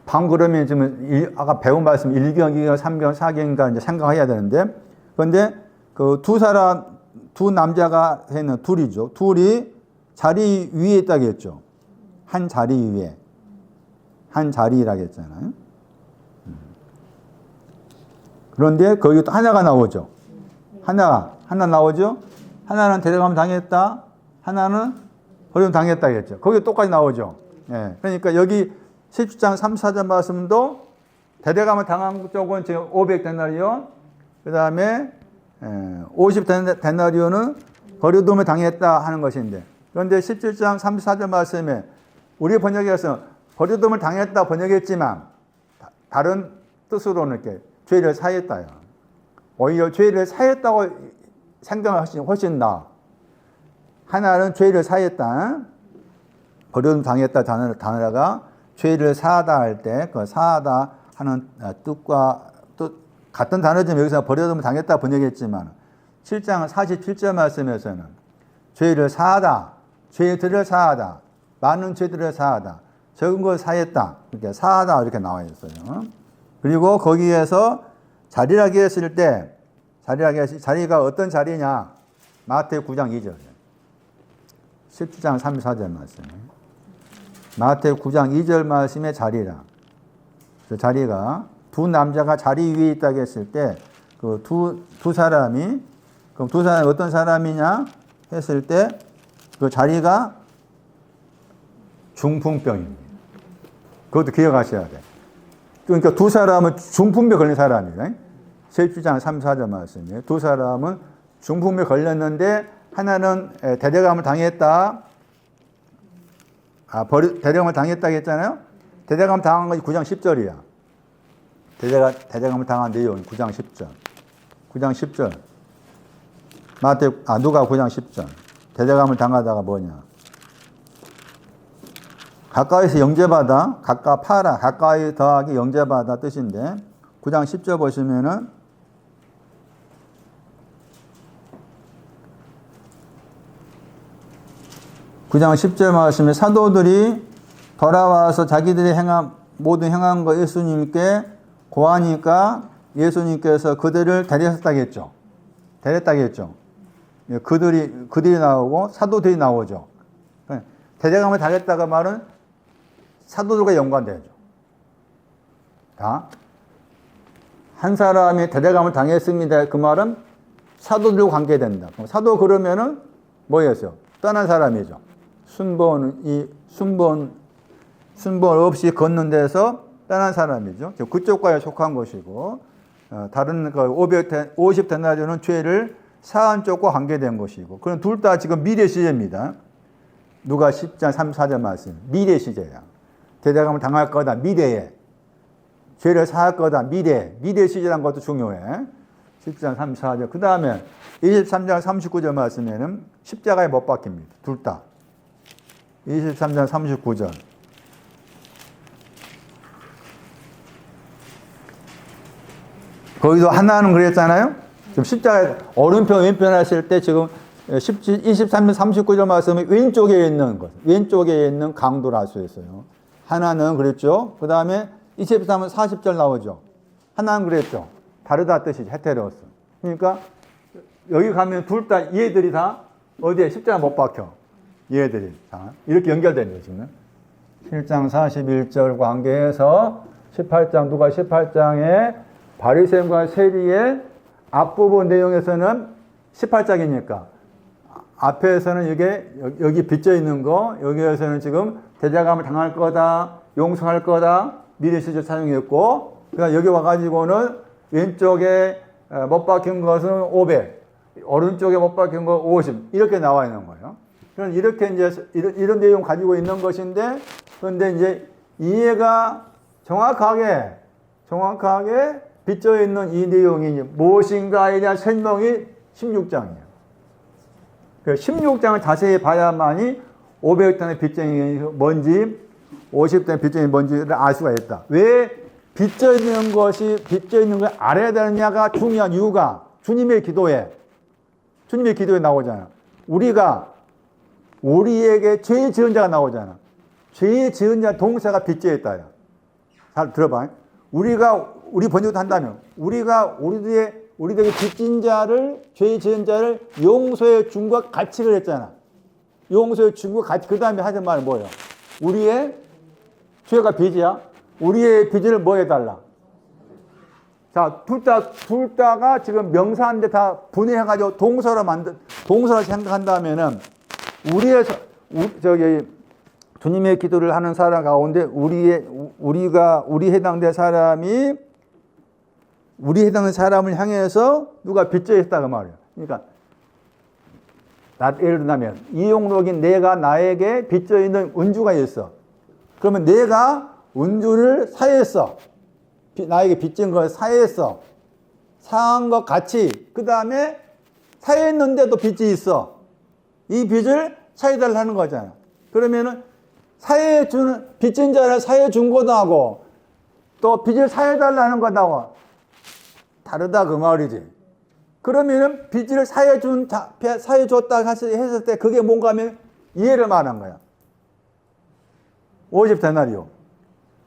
밤 그러면 지금, 아까 배운 말씀 1경, 2경, 3경, 4경인가 이제 생각해야 되는데, 그런데 그 두 남자가 해는 둘이죠. 둘이 자리 위에 있다고 했죠. 한 자리 위에. 한 자리라고 했잖아요. 그런데 거기 또 하나가 나오죠. 하나 나오죠. 하나는 데려가면 당했다. 하나는 버리면 당했다 했죠. 거기 똑같이 나오죠. 예. 그러니까 여기 17장 3, 4절 말씀도 대대감을 당한 쪽은 지금 500데나리온, 그 다음에 50데나리온은 버려둠을 당했다 하는 것인데, 그런데 17장 3, 4절 말씀에 우리 번역에서 버려둠을 당했다 번역했지만 다른 뜻으로는 이렇게 죄를 사했다요. 오히려 죄를 사했다고 생각을 훨씬 나아. 하나는 죄를 사했다. 버려둠 당했다 단어가 죄를 사하다 할 때 그 사하다 하는 뜻과 또 같은 단어지만 여기서 버려둠을 당했다 번역했지만 7장 47절 말씀에서는 죄를 사하다, 죄들을 사하다, 많은 죄들을 사하다, 적은 걸 사했다, 이렇게 사하다 이렇게 나와 있어요. 그리고 거기에서 자리라게 했을 때 자리가 어떤 자리냐? 마태복음 9장 2절, 17장 3, 4절 말씀. 마태복음 9장 2절 말씀의 자리라. 그 자리가 두 남자가 자리 위에 있다고 했을 때 그 두 사람이 그럼 두 사람이 어떤 사람이냐 했을 때 그 자리가 중풍병입니다. 그것도 기억하셔야 돼. 그러니까 두 사람은 중풍병 걸린 사람이에요. 17장 3, 4절 말씀이에요. 두 사람은 중풍병 걸렸는데 하나는 대대감을 당했다. 대대감을 당했다고 했잖아요. 대대감 당한 것이 9장 10절이야. 대대감을 당한 내용은 9장 10절. 9장 10절. 누가 9장 10절. 대대감을 당하다가 뭐냐. 가까이서 영접하다, 가까파라, 가까이 더하기 영접하다 뜻인데 9장 10절 보시면은 (9장 10절) 말씀에 사도들이 돌아와서 자기들이 모든 행한 거 예수님께 고하니까 예수님께서 그들을 데려갔다고 했죠. 데렸다고 했죠. 그들이 나오고 사도들이 나오죠. 대대감을 당했다가 말은 사도들과 연관되죠. 한 사람이 대대감을 당했습니다. 그 말은 사도들과 관계된다. 사도 그러면은 뭐였어요? 떠난 사람이죠. 순번 없이 걷는 데서 떠난 사람이죠. 그쪽과에 속한 것이고, 다른 50데나리온은 죄를 사한 쪽과 관계된 것이고, 그럼 둘 다 지금 미래 시제입니다. 누가 10장 3, 4절 말씀. 미래 시제야. 대대감을 당할 거다. 미래에. 죄를 사할 거다. 미래 시제라는 것도 중요해. 10장 3, 4절. 그 다음에 23장 39절 말씀에는 십자가에 못 박힙니다. 둘 다. 23장 39절. 거기도 하나는 그랬잖아요. 지금 십자가에 오른편 왼편 하실 때 지금 23장 39절 말씀은 왼쪽에 있는 강도를 알 수 있어요. 하나는 그랬죠. 그 다음에 23장 40절 나오죠. 하나는 그랬죠. 다르다 뜻이죠. 헤테로스. 그러니까 여기 가면 둘 다 얘들이 다 어디에 십자가 못 박혀. 얘들이 다 이렇게 연결되는 거죠. 7장 41절 관계해서 18장 누가 18장에 바리새인과 세리의 앞부분 내용에서는 18장이니까 앞에서는 이게 여기 빚져 있는 거, 여기에서는 지금 대자감을 당할 거다, 용서할 거다, 미래 시제 사용했고, 그러니까 여기 와가지고는 왼쪽에 못 박힌 것은 500, 오른쪽에 못 박힌 거 50 이렇게 나와 있는 거예요. 그럼 이렇게 이제 이런 내용 가지고 있는 것인데, 그런데 이제 이해가 정확하게 빚져 있는 이 내용이 무엇인가에 대한 설명이 16장이에요. 16장을 자세히 봐야만이 500단의 빚쟁이 뭔지 50단의 빚쟁이 뭔지를 알 수가 있다. 왜 빚져 있는 걸 알아야 되느냐가 중요한 이유가 주님의 기도에 나오잖아. 우리에게 죄 지은 자가 나오잖아. 죄 지은 자 동사가 빚져 있다요. 잘 들어봐. 우리 번역도 한다면 우리들에게 빚진 자를, 죄 지은 자를 용서해 준 것 같이 그랬잖아. 용서해 준 것 같이. 그 다음에 하는 말은 뭐예요? 우리의 죄가 빚이야. 우리의 빚을 뭐 해달라? 자, 둘 다가 지금 명사인데 다 분해해가지고 동서로 생각한다면은 주님의 기도를 하는 사람 가운데 우리 해당된 사람이 우리 해당된 사람을 향해서 누가 빚져 있다 그 말이에요. 그러니까 예를 들면 이용록인 내가 나에게 빚져 있는 은주가 있어. 그러면 내가 은주를 사했어. 나에게 빚진 걸 사했어. 사한 것 같이 그 다음에 사했는데도 빚이 있어. 이 빚을 사해달라는 거잖아. 그러면은 빚진 자를 사해준 거하고 또 빚을 사해달라는 거하고 다르다 그 말이지. 그러면은 빚을 사해줬다 했을 때 그게 뭔가 하면 이해를 말한 거야. 50데나리오.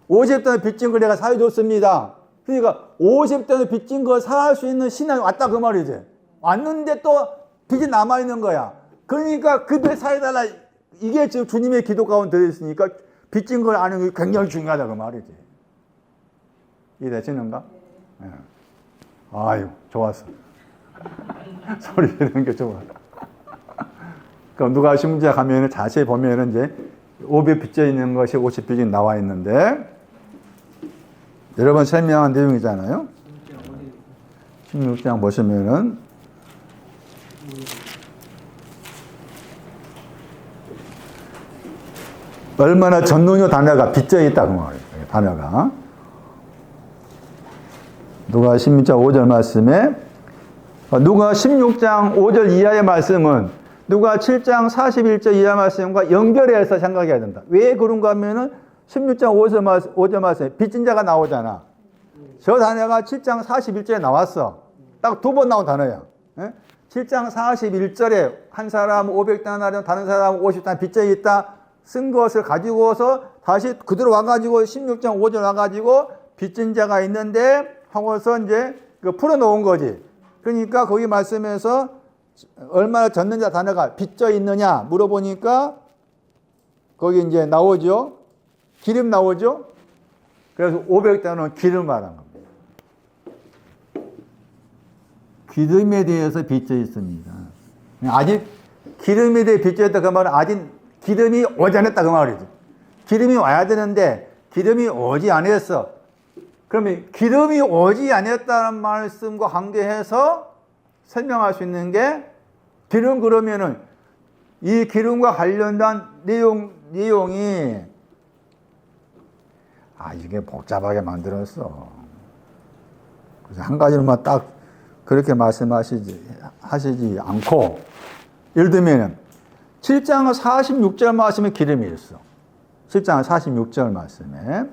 50데나리오 빚진 걸 내가 사해줬습니다. 그러니까 50데나리오 빚진 걸 사할 수 있는 신앙이 왔다 그 말이지. 왔는데 또 빚이 남아있는 거야. 그러니까 그 빚 사해달라. 이게 지금 주님의 기도 가운데 들어있으니까 빚진 걸 아는 게 굉장히 중요하다 그 말이지. 이해되시는가? 네. 아유, 좋았어. 소리 내는 게 좋아. 그럼 누가 신문제 가면은 자세히 보면은 이제 500 빚져 있는 것이 50 빚이 나와 있는데 여러 번 설명한 내용이잖아요. 16장 보시면은 얼마나 전능요 단어가 빚져 있다 그 말이에요. 단어가. 누가 16장 5절 말씀에 누가 16장 5절 이하의 말씀은 누가 7장 41절 이하 말씀과 연결해서 생각해야 된다. 왜 그런가 하면은 16장 5절 말씀에 빚진 자가 나오잖아. 저 단어가 7장 41절에 나왔어. 딱 두 번 나온 단어야. 7장 41절에 한 사람은 500데나리온 다른 사람은 50데나리온 빚져 있다. 쓴 것을 가지고서 다시 그대로 와가지고 16장 5절 와가지고 빚진 자가 있는데 하고서 이제 풀어놓은 거지. 그러니까 거기 말씀에서 얼마나 졌는 자 단어가 빚져 있느냐 물어보니까 거기 이제 나오죠. 기름 나오죠. 그래서 500데나리온은 기름 말한 겁니다. 기름에 대해서 빚져 있습니다. 아직 기름에 대해 빚져 있다 그 말은 아직 기름이 오지 않았다 그 말이죠. 기름이 와야 되는데 기름이 오지 않았어. 그러면 기름이 오지 않았다는 말씀과 관계해서 설명할 수 있는 게 기름 그러면은 이 기름과 관련된 내용이 이게 복잡하게 만들었어. 그래서 한 가지로만 딱 그렇게 하시지 않고 예를 들면 7장 46절 말씀에 기름이 있어. 7장 46절 말씀에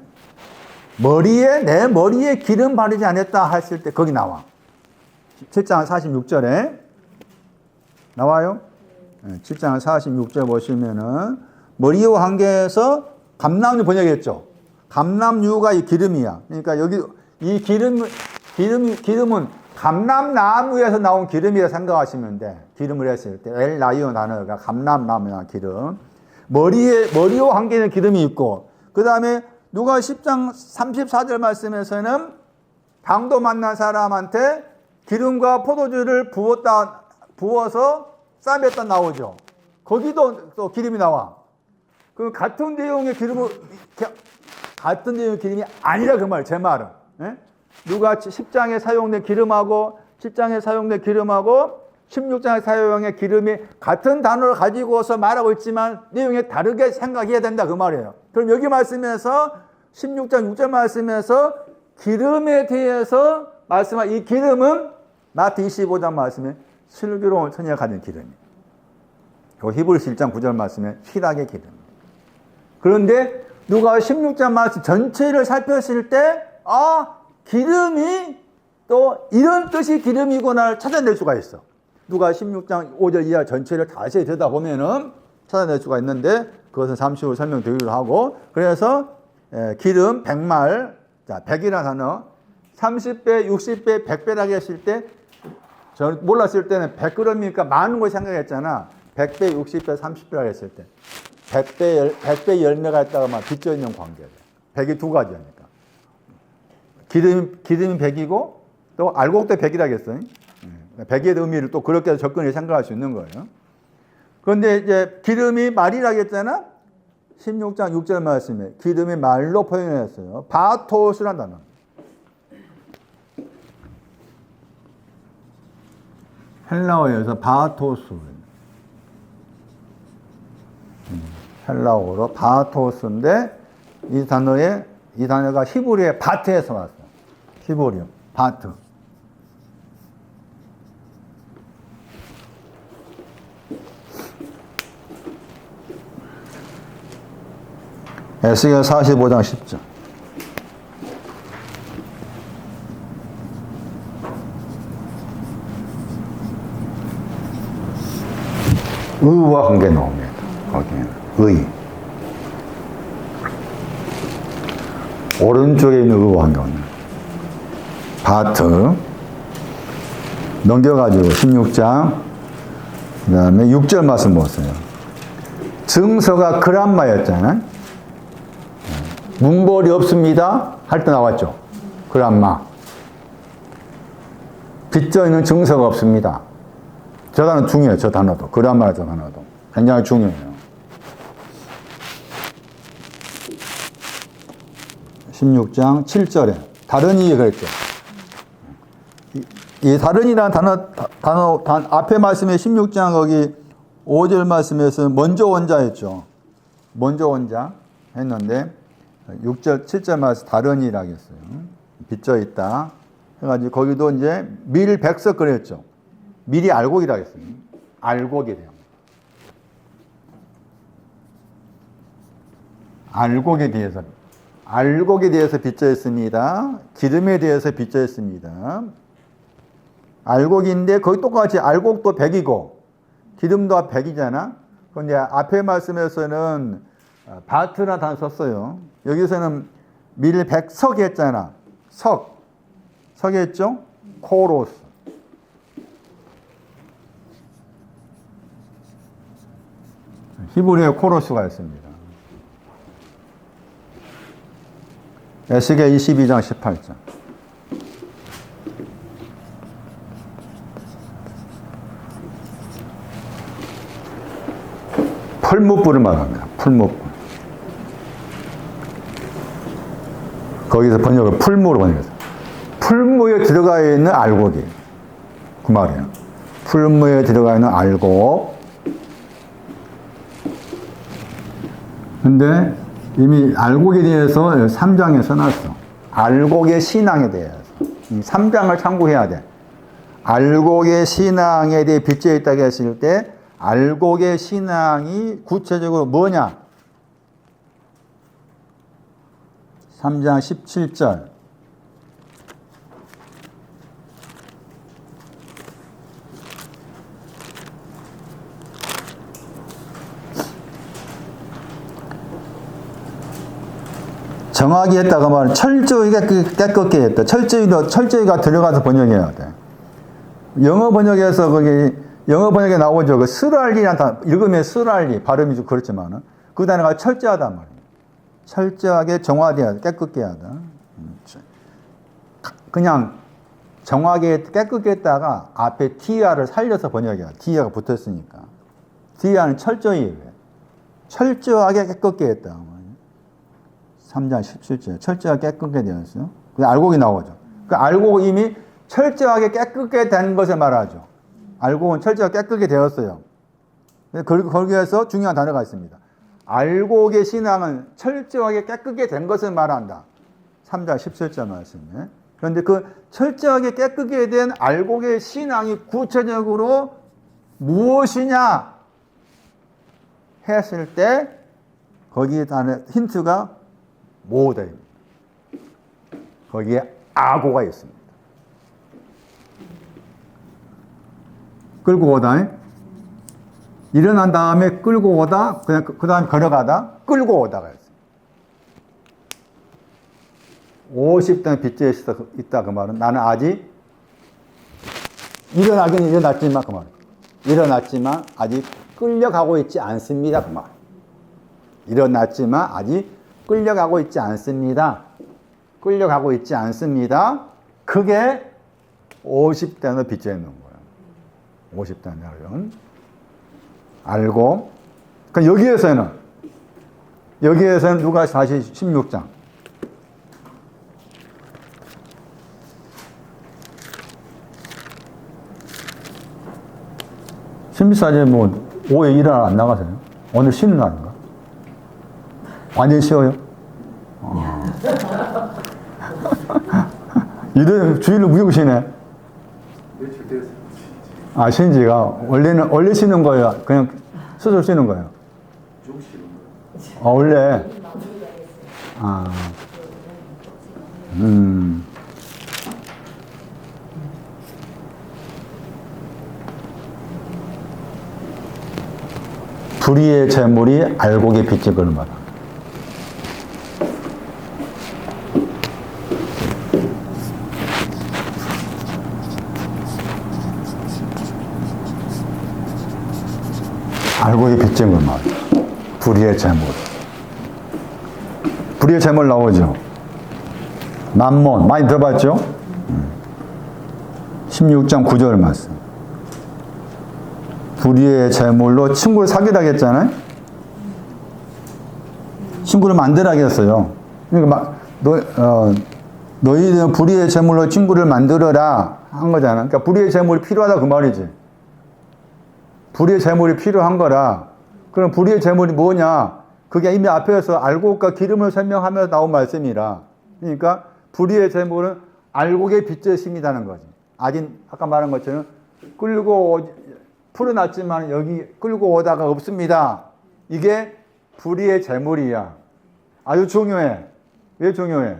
내 머리에 기름 바르지 않았다 했을 때 거기 나와. 7장 46절에 나와요. 7장 46절 보시면은 머리와 관계해서 감람류 번역했죠. 감람류가 이 기름이야. 그러니까 여기 이 기름은 감람나무에서 나온 기름이라 생각하시면 돼. 기름을 했을 때 엘라이온 단어가 감람나무야 기름. 머리와 관계는 기름이 있고 그 다음에 누가 10장 34절 말씀에서는 강도 만난 사람한테 기름과 포도주를 부어서 쌈에다 나오죠. 거기도 또 기름이 나와. 그 같은 내용의 기름이 아니라 그 말, 제 말은. 누가 10장에 사용된 기름하고 7장에 사용된 기름하고 16장에 사용된 기름이 같은 단어를 가지고서 말하고 있지만 내용이 다르게 생각해야 된다 그 말이에요. 그럼 여기 말씀에서 16장 6절 말씀에서 기름에 대해서 말씀한 이 기름은 마태 25장 말씀에 슬기로운 처녀가 가진 기름이에요. 히브리서 1장 9절 말씀에 희락의 기름이에요. 그런데 누가 16장 말씀 전체를 살폈을 때 기름이 또 이런 뜻이 기름이구나를 찾아낼 수가 있어. 누가 16장 5절 이하 전체를 다시 들여다보면은 찾아낼 수가 있는데 그것은 잠시 후 설명드리기로 하고 그래서 기름 100말, 자 100이라는 단어 30배, 60배, 100배라고 했을 때 저 몰랐을 때는 100g이니까 많은 걸 생각했잖아. 100배, 60배, 30배라고 했을 때 100배 열매가 있다가 막 빚져 있는 관계다. 100이 두 가지니까. 기름이 100이고 또 알곡도 100이라고 했어요. 100의 의미를 또 그렇게 접근해 생각할 수 있는 거예요. 그런데 이제 기름이 말이라고 했잖아. 16장 6절 말씀에 기름이 말로 표현했어요. 바토스라는 단어. 헬라어에서 바토스. 헬라어로 바토스인데 이 단어가 히브리의 바트에서 왔어요. 히브리 바트. 에스겔 45장 10절. 의와 관계 나옵니다. 거기에는 의. 오른쪽에 있는 의와 관계 나옵니다. 바트. 넘겨가지고 16장 그 다음에 6절 말씀 보세요. 증서가 그람마였잖아요. 문벌이 없습니다 할 때 나왔죠. 그람마. 빚져있는 증서가 없습니다. 저 단어 중요해요. 저 단어도. 그람마 저 단어도 굉장히 중요해요. 16장 7절에 다른 이 그랬죠. 이 다른이라는 단어 앞에 말씀에 16장 거기 5절 말씀에서 먼저 원자였죠. 먼저 원자 했는데 6절 7절 말씀 다른이라고 했어요. 빚져 있다 해가지고 거기도 이제 밀백석 그랬죠. 미리 알곡이라고 했어요. 알곡에 대한. 알곡에 대해서 빚져 있습니다. 기름에 대해서 빚져 있습니다. 알곡인데 거기 똑같이 알곡도 100이고 기름도 100이잖아. 그런데 앞에 말씀에서는 바트나 단어 썼어요. 여기서는 밀백석이 했잖아. 석이 했죠? 코로스. 히브리어에 코로스가 있습니다. 에스겔 22장 18절. 풀무불을 말합니다. 풀무불. 거기서 번역을 풀무로 번역했어요. 풀무에 들어가 있는 알곡이 그 말이에요. 풀무에 들어가 있는 알곡. 근데 이미 알곡에 대해서 3장에 써놨어. 알곡의 신앙에 대해서. 이 3장을 참고해야 돼. 알곡의 신앙에 대해 빚져 있다고 했을 때 알곡의 신앙이 구체적으로 뭐냐? 3장 17절. 정확히 했다가 말은 철저히 깨끗게 했다. 철저히가 들어가서 번역해야 돼. 영어 번역에서 영어 번역에 나오죠. 그 스랄리란 단어, 읽으면 스랄리, 발음이 좀 그렇지만은 그 단어가 철저하단 말이에요. 철저하게 정화돼야 돼. 깨끗게 하다. 그냥 정확하게 깨끗게 했다가 앞에 TR을 살려서 번역해야 돼. TR가 붙었으니까. TR는 철저히, 철저하게 깨끗게 했다. 3장 17절. 철저하게 깨끗게 되었어요. 그 알곡이 나오죠. 그 알곡 이미 철저하게 깨끗게 된 것을 말하죠. 알곡은 철저하게 깨끗게 되었어요. 거기에서 중요한 단어가 있습니다. 알곡의 신앙은 철저하게 깨끗게 된 것을 말한다. 3장 17절 말씀에. 그런데 그 철저하게 깨끗게 된 알곡의 신앙이 구체적으로 무엇이냐 했을 때 거기에 단어 힌트가 모델입니다. 거기에 아고가 있습니다. 끌고 오다. 일어난 다음에 끌고 오다. 그냥 그 다음에 걸어가다. 끌고 오다가 있어요. 50대 빚져 있다 그 말은 나는 아직 일어나긴 일어났지만 그 말은 일어났지만 아직 끌려가고 있지 않습니다 그 말. 일어났지만 아직 끌려가고 있지 않습니다. 끌려가고 있지 않습니다. 그게 50대는 빚져 있는 거예요. 50대는 알고. 그러니까 여기에서는 여기에서는 누가 다시 16장. 신비사제 뭐, 5회 일하러 안 나가세요? 오늘 쉬는 날인가? 완전 쉬어요? 이래 주일로 무조건 쉬네. 며칠 됐어요. 아, 쉰 지가. 원래 쉬는 거예요? 그냥 스스로 쉬는 거예요? 쭉 쉬는 거예요. 아, 원래? 아, 불의의 재물이 알곡의 빚진 걸 말합니다. 알곡의 빚진 걸 말합니다. 불의의 재물. 불의의 재물 나오죠. 만몬 많이 들어봤죠? 16장 9절 말씀. 불의의 재물로 친구를 사귀라 했잖아요. 친구를 만들라 했어요. 그러니까 너희는 불의의 재물로 친구를 만들어라 한 거잖아. 그러니까 불의의 재물이 필요하다 그 말이지. 불의의 재물이 필요한 거라. 그럼 불의의 재물이 뭐냐? 그게 이미 앞에서 알곡과 기름을 설명하면서 나온 말씀이라. 그러니까 불의의 재물은 알곡의 빚제심이라는 거지. 아직 아까 말한 것처럼 끌고 풀어놨지만 여기 끌고 오다가 없습니다. 이게 불의의 재물이야. 아주 중요해. 왜 중요해?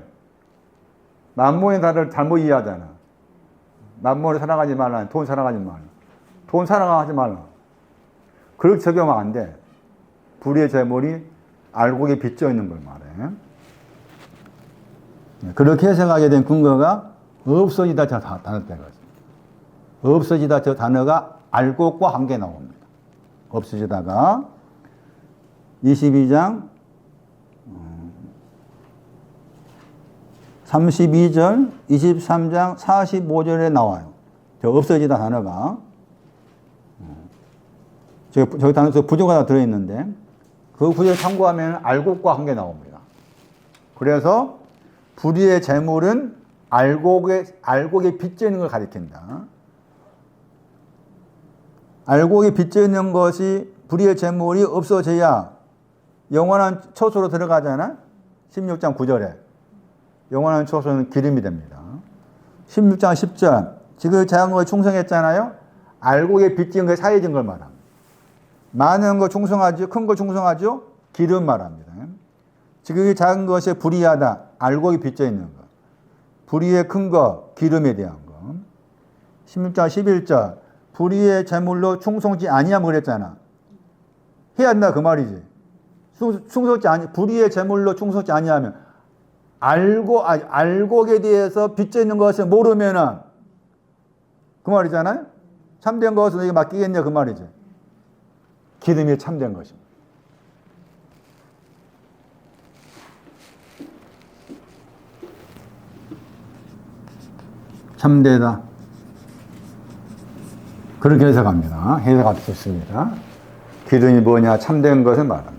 만몬의 달을 잘못 이해하잖아. 만몬을 사랑하지 말라. 돈 사랑하지 말라. 돈 사랑하지 말라. 그렇게 적용하면 안 돼. 불의의 재물이 알곡에 빚져 있는 걸 말해. 그렇게 해석하게 된 근거가 없어지다 저 단어 때거지. 없어지다 저 단어가 알곡과 함께 나옵니다. 없어지다가 22장 32절, 23장 45절에 나와요. 저 없어지다 단어가. 저기 단어에서 부조가 다 들어있는데 그 구절 참고하면 알곡과 함께 나옵니다. 그래서 불의의 재물은 알곡에 빚져 있는 걸 가리킨다. 알곡에 빚져 있는 것이 불의의 재물이 없어져야 영원한 처소로 들어가잖아. 16장 9절에 영원한 처소는 기름이 됩니다. 16장 10절 지금 작은 거에 충성했잖아요. 알곡에 빚진 거에 사해진 걸 말합니다. 많은 거 충성하죠. 큰 거 충성하죠. 기름 말합니다. 지극히 작은 것에 불의하다. 알곡이 빚져 있는 거. 불의의 큰 거, 기름에 대한 거. 16장 11절 불의의 재물로 충성치 아니하면 그랬잖아. 해야 한다 그 말이지. 불의의 재물로 충성치 아니하면 알곡에 대해서 빚져 있는 것을 모르면은 그 말이잖아요. 참된 것을 너에게 맡기겠냐 그 말이지. 기름이 참된 것입니다. 참되다. 그렇게 해석합니다. 해석할 수 있습니다. 기름이 뭐냐? 참된 것을 말합니다.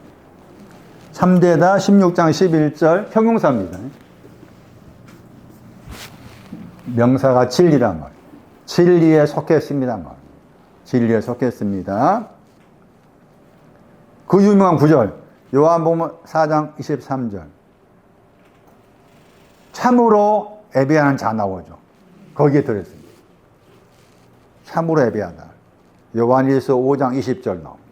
참되다 16장 11절 형용사입니다. 명사가 진리란 말이에요. 진리에 속했습니다. 말이에요. 진리에 속했습니다. 그 유명한 구절 요한복음 4장 23절 참으로 예배하는 자 나오죠. 거기에 들어있습니다. 참으로 예배하다. 요한일서 5장 20절 나옵니다.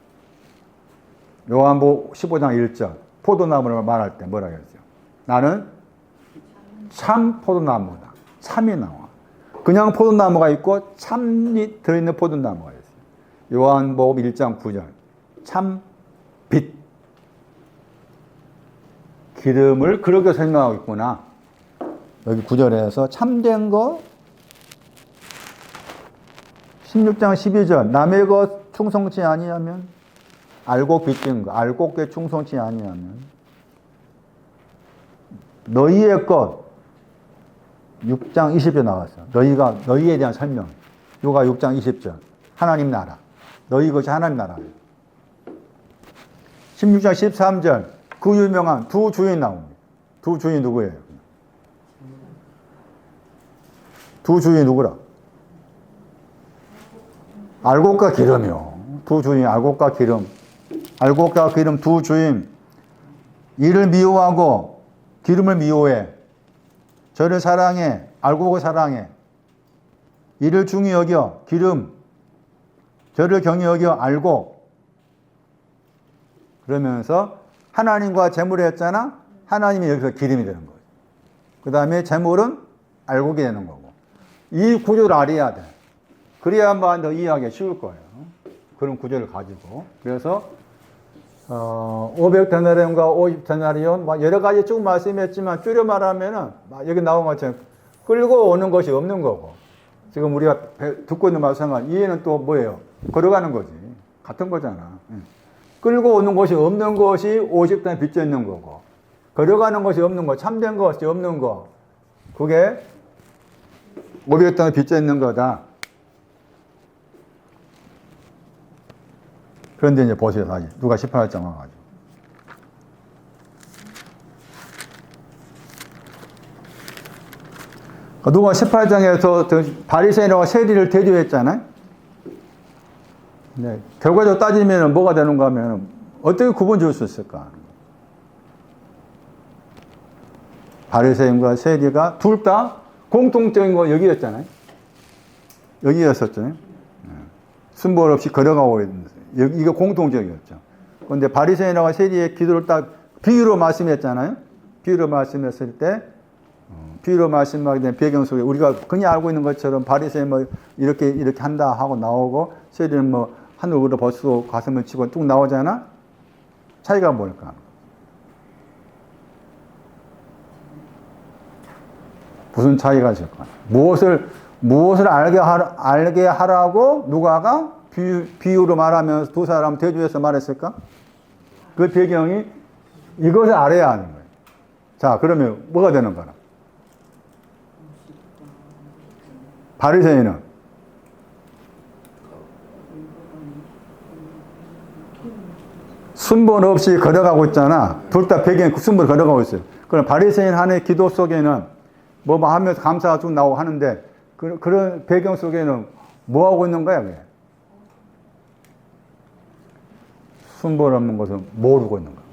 요한복음 15장 1절 포도나무를 말할 때 뭐라 그랬죠? 나는 참 포도나무다. 참이 나와. 그냥 포도나무가 있고 참이 들어있는 포도나무가 있어요. 요한복음 1장 9절 참 빛. 기름을 그렇게 설명하고 있구나. 여기 9절에서 참된 거 16장 12절 남의 것 충성치 아니하면 알곡 빚진 거 알곡에 충성치 아니하면 너희의 것 6장 20절 나왔어. 너희에 대한 설명. 요가 6장 20절 하나님 나라. 너희 것이 하나님 나라예요. 16장 13절 그 유명한 두 주인 나옵니다. 두 주인 누구예요? 두 주인 누구라? 알곡과 기름이요. 두 주인 알곡과 기름. 알곡과 기름 두 주인. 이를 미워하고 기름을 미워해. 저를 사랑해. 알곡을 사랑해. 이를 중히 여겨. 기름. 저를 경히 여겨. 알곡. 그러면서 하나님과 재물을 했잖아. 하나님이 여기서 기름이 되는 거예요. 그 다음에 재물은 알곡이 되는 거고. 이 구조를 알아야 돼. 그래야만 더 이해하기 쉬울 거예요. 그런 구조를 가지고. 그래서 500데나리온과 50데나리온 여러 가지 쭉 말씀했지만 줄여 말하면은 여기 나온 것처럼 끌고 오는 것이 없는 거고. 지금 우리가 듣고 있는 말씀은 이해는 또 뭐예요? 걸어가는 거지. 같은 거잖아. 끌고 오는 것이 없는 것이 50단에 빚져 있는 거고. 걸어가는 것이 없는 거, 참된 것이 없는 거. 그게 500단에 빚져 있는 거다. 그런데 이제 보세요, 다시. 누가 18장 와가지고. 누가 18장에서 바리새인과 세리를 대조했잖아요. 네, 결과적으로 따지면 뭐가 되는가 하면 어떻게 구분 지을 수 있을까? 바리새인과 세리가 둘 다 공통적인 거 여기였잖아요. 여기였었잖아요. 순번 없이 걸어가고 있는 이거 공통적이었죠. 그런데 바리새인과 세리의 기도를 딱 비유로 말씀했잖아요. 비유로 말씀했을 때 비유로 말씀하게 된 배경 속에 우리가 그냥 알고 있는 것처럼 바리새인 뭐 이렇게 한다 하고 나오고 세리는 뭐 하늘으로 벗고 가슴을 치고 뚝 나오잖아. 차이가 뭘까? 무슨 차이가 있을까? 무엇을 알게 하라고 누가가 비유로 말하면서 두 사람 대조해서 말했을까? 그 배경이 이것을 알아야 하는 거예요. 자, 그러면 뭐가 되는 거라? 바리새인은 순번 없이 걸어가고 있잖아. 둘 다 배경에 순번 걸어가고 있어요. 그럼 바리새인 한의 기도 속에는 뭐 하면서 감사가 쭉 나오고 하는데 그런 배경 속에는 뭐 하고 있는 거야, 그게? 순번 없는 것은 모르고 있는 거야.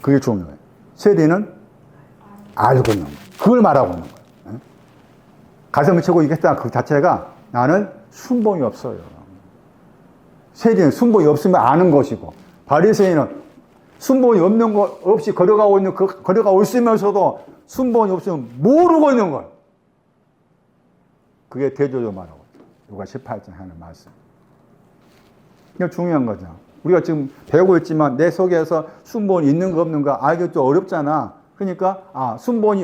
그게 중요해. 세리는 알고 있는 거야. 그걸 말하고 있는 거야. 가슴을 치고 이겼다. 그 자체가 나는 순번이 없어요. 세리는 순번이 없으면 아는 것이고, 바리새인은 순번이 없는 것 없이 걸어가고 있는 걸어가고 있으면서도 순번이 없으면 모르고 있는 거야. 그게 대조로 말하고 있죠. 누가 18장 하는 말씀. 이게 중요한 거죠. 우리가 지금 배우고 있지만 내 속에서 순번이 있는 거 없는 거 알기 좀 어렵잖아. 그러니까 순번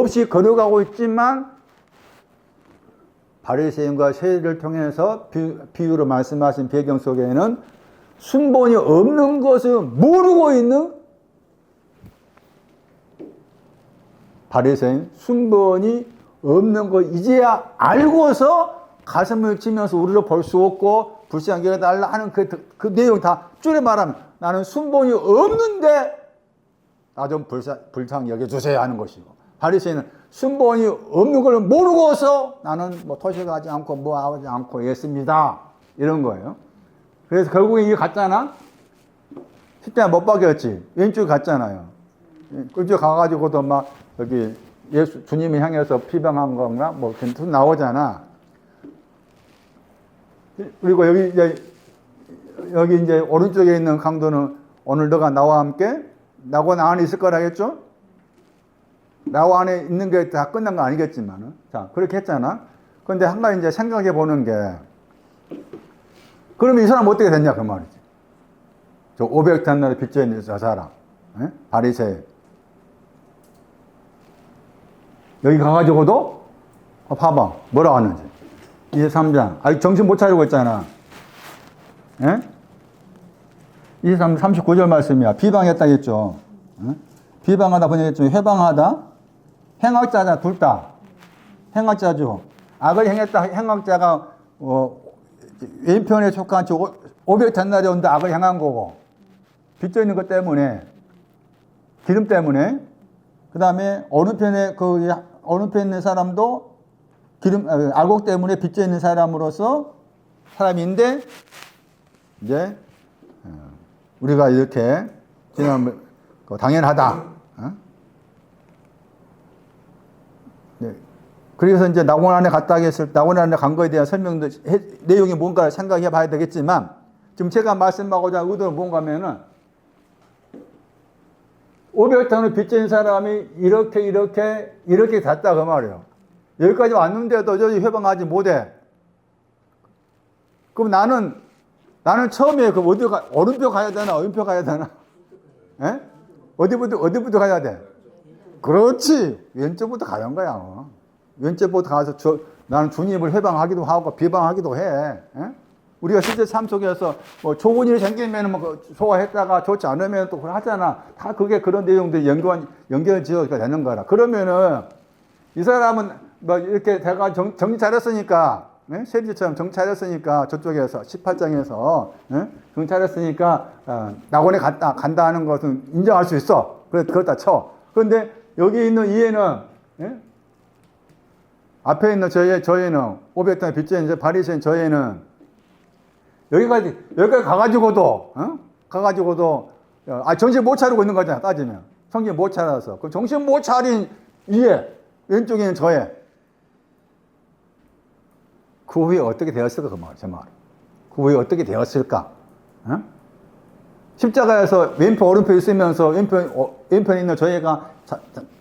없이 걸어가고 있지만 바리새인과 세리를 통해서 비유로 말씀하신 배경 속에는 순번이 없는 것을 모르고 있는 바리새인, 순번이 없는 거 이제야 알고서 가슴을 치면서 우리를 볼 수 없고 불쌍하게 해달라 하는 그 내용 다 줄여 말하면 나는 순번이 없는데 나 좀 불쌍히 여겨주세요 하는 것이고, 바리새인은 순번이 없는 걸 모르고서 나는 뭐 토식하지 않고 뭐 하지 않고 했습니다 이런 거예요. 그래서 결국에 이게 갔잖아. 십자가 못 박였지. 왼쪽 갔잖아요. 왼쪽 가가지고도 막 여기 예수 주님을 향해서 피방한 건가 뭐 나오잖아. 그리고 여기 이제 오른쪽에 있는 강도는 오늘 너가 나와 함께 나고 나 안에 있을 거라 했죠? 나와 안에 있는 게 다 끝난 거 아니겠지만은. 자, 그렇게 했잖아. 그런데 한 가지 이제 생각해 보는 게, 그러면 이 사람 어떻게 됐냐, 그 말이지. 저 500데나리 빚져 있는 저 사람, 바리새인. 여기 가가지고도, 봐봐, 뭐라고 하는지. 23장. 아직 정신 못 차리고 있잖아. 23, 39절 말씀이야. 비방했다 했죠. 비방하다 번역했죠. 회방하다. 행악자자, 둘 다. 행악자죠. 악을 행했다. 행악자가, 왼편에 속한 500데나리온도 악을 행한 거고. 빚져 있는 것 때문에, 기름 때문에, 그 다음에 어느 편에 있는 사람도 알곡 때문에 빚져 있는 사람인데, 이제, 우리가 이렇게, 지금, 당연하다. 네. 그래서 이제 낙원 안에 낙원 안에 간 거에 대한 설명도, 내용이 뭔가 생각해 봐야 되겠지만, 지금 제가 말씀하고자 하는 의도는 뭔가 하면은, 500톤을 빚진 사람이 이렇게 갔다 그 말이에요. 여기까지 왔는데도 저기 회방하지 못해. 그럼 나는 처음에 오른표 가야 되나, 왼표 가야 되나? 예? 어디부터 가야 돼? 그렇지. 왼쪽부터 가는 거야. 왼쪽부터 가서 나는 주님을 회방하기도 하고 비방하기도 해. 예? 우리가 실제 삶 속에서 뭐 좋은 일이 생기면 뭐 좋아했다가 좋지 않으면 또 하잖아. 다 그게 그런 내용들이 연결지어가 되는 거라. 그러면은 이 사람은 뭐 이렇게 내가 정신 차렸으니까, 네? 세리처럼 정신 차렸으니까 저쪽에서 18장에서 정신 차렸으니까 낙원에 간다 하는 것은 인정할 수 있어. 그렇다 쳐. 그런데 여기 있는 이해는, 앞에 있는 저희는 500톤의 빚진 이제 바리새인 저희는 여기까지 가가지고도 정신 못 차리고 있는 거잖아. 따지면 정신 못 차려서 그 정신 못 차린 이해 왼쪽에는 저의 그 후에 어떻게 되었을까 그 말, 제 말. 그 후에 어떻게 되었을까? 십자가에서 왼편 오른편 있으면서 왼편에 있는 저희가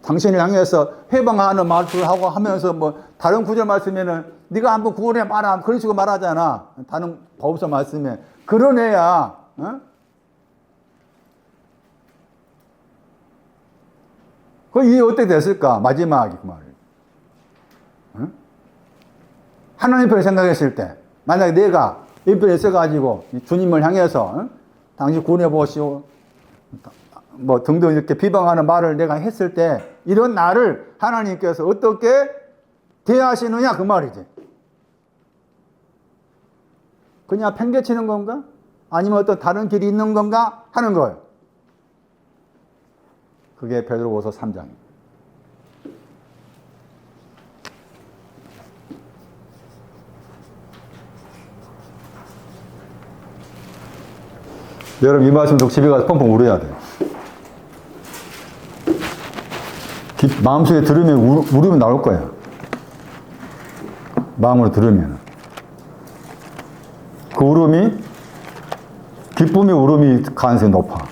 당신을 향해서 해방하는 말투를 하고 하면서 뭐 다른 구절 말씀에는 네가 한번 구원해 봐라 그런 식으로 말하잖아. 다른 법서 말씀에 그런 애야. 그 이게 어떻게 됐을까? 마지막에 그 말이에요. 하나님 편을 생각했을 때 만약에 내가 왼편에 있어가지고 주님을 향해서 당신 구원해 보시오 뭐 등등 이렇게 비방하는 말을 내가 했을 때 이런 나를 하나님께서 어떻게 대하시느냐 그 말이지. 그냥 팽개치는 건가? 아니면 어떤 다른 길이 있는 건가? 하는 거예요. 그게 베드로후서 3장입니다. 여러분 이 말씀 듣고 집에 가서 펑펑 울어야 돼요. 마음속에 들으면 울으면 나올 거예요. 마음으로 들으면. 그 울음이 기쁨의 울음이 가능성이 높아.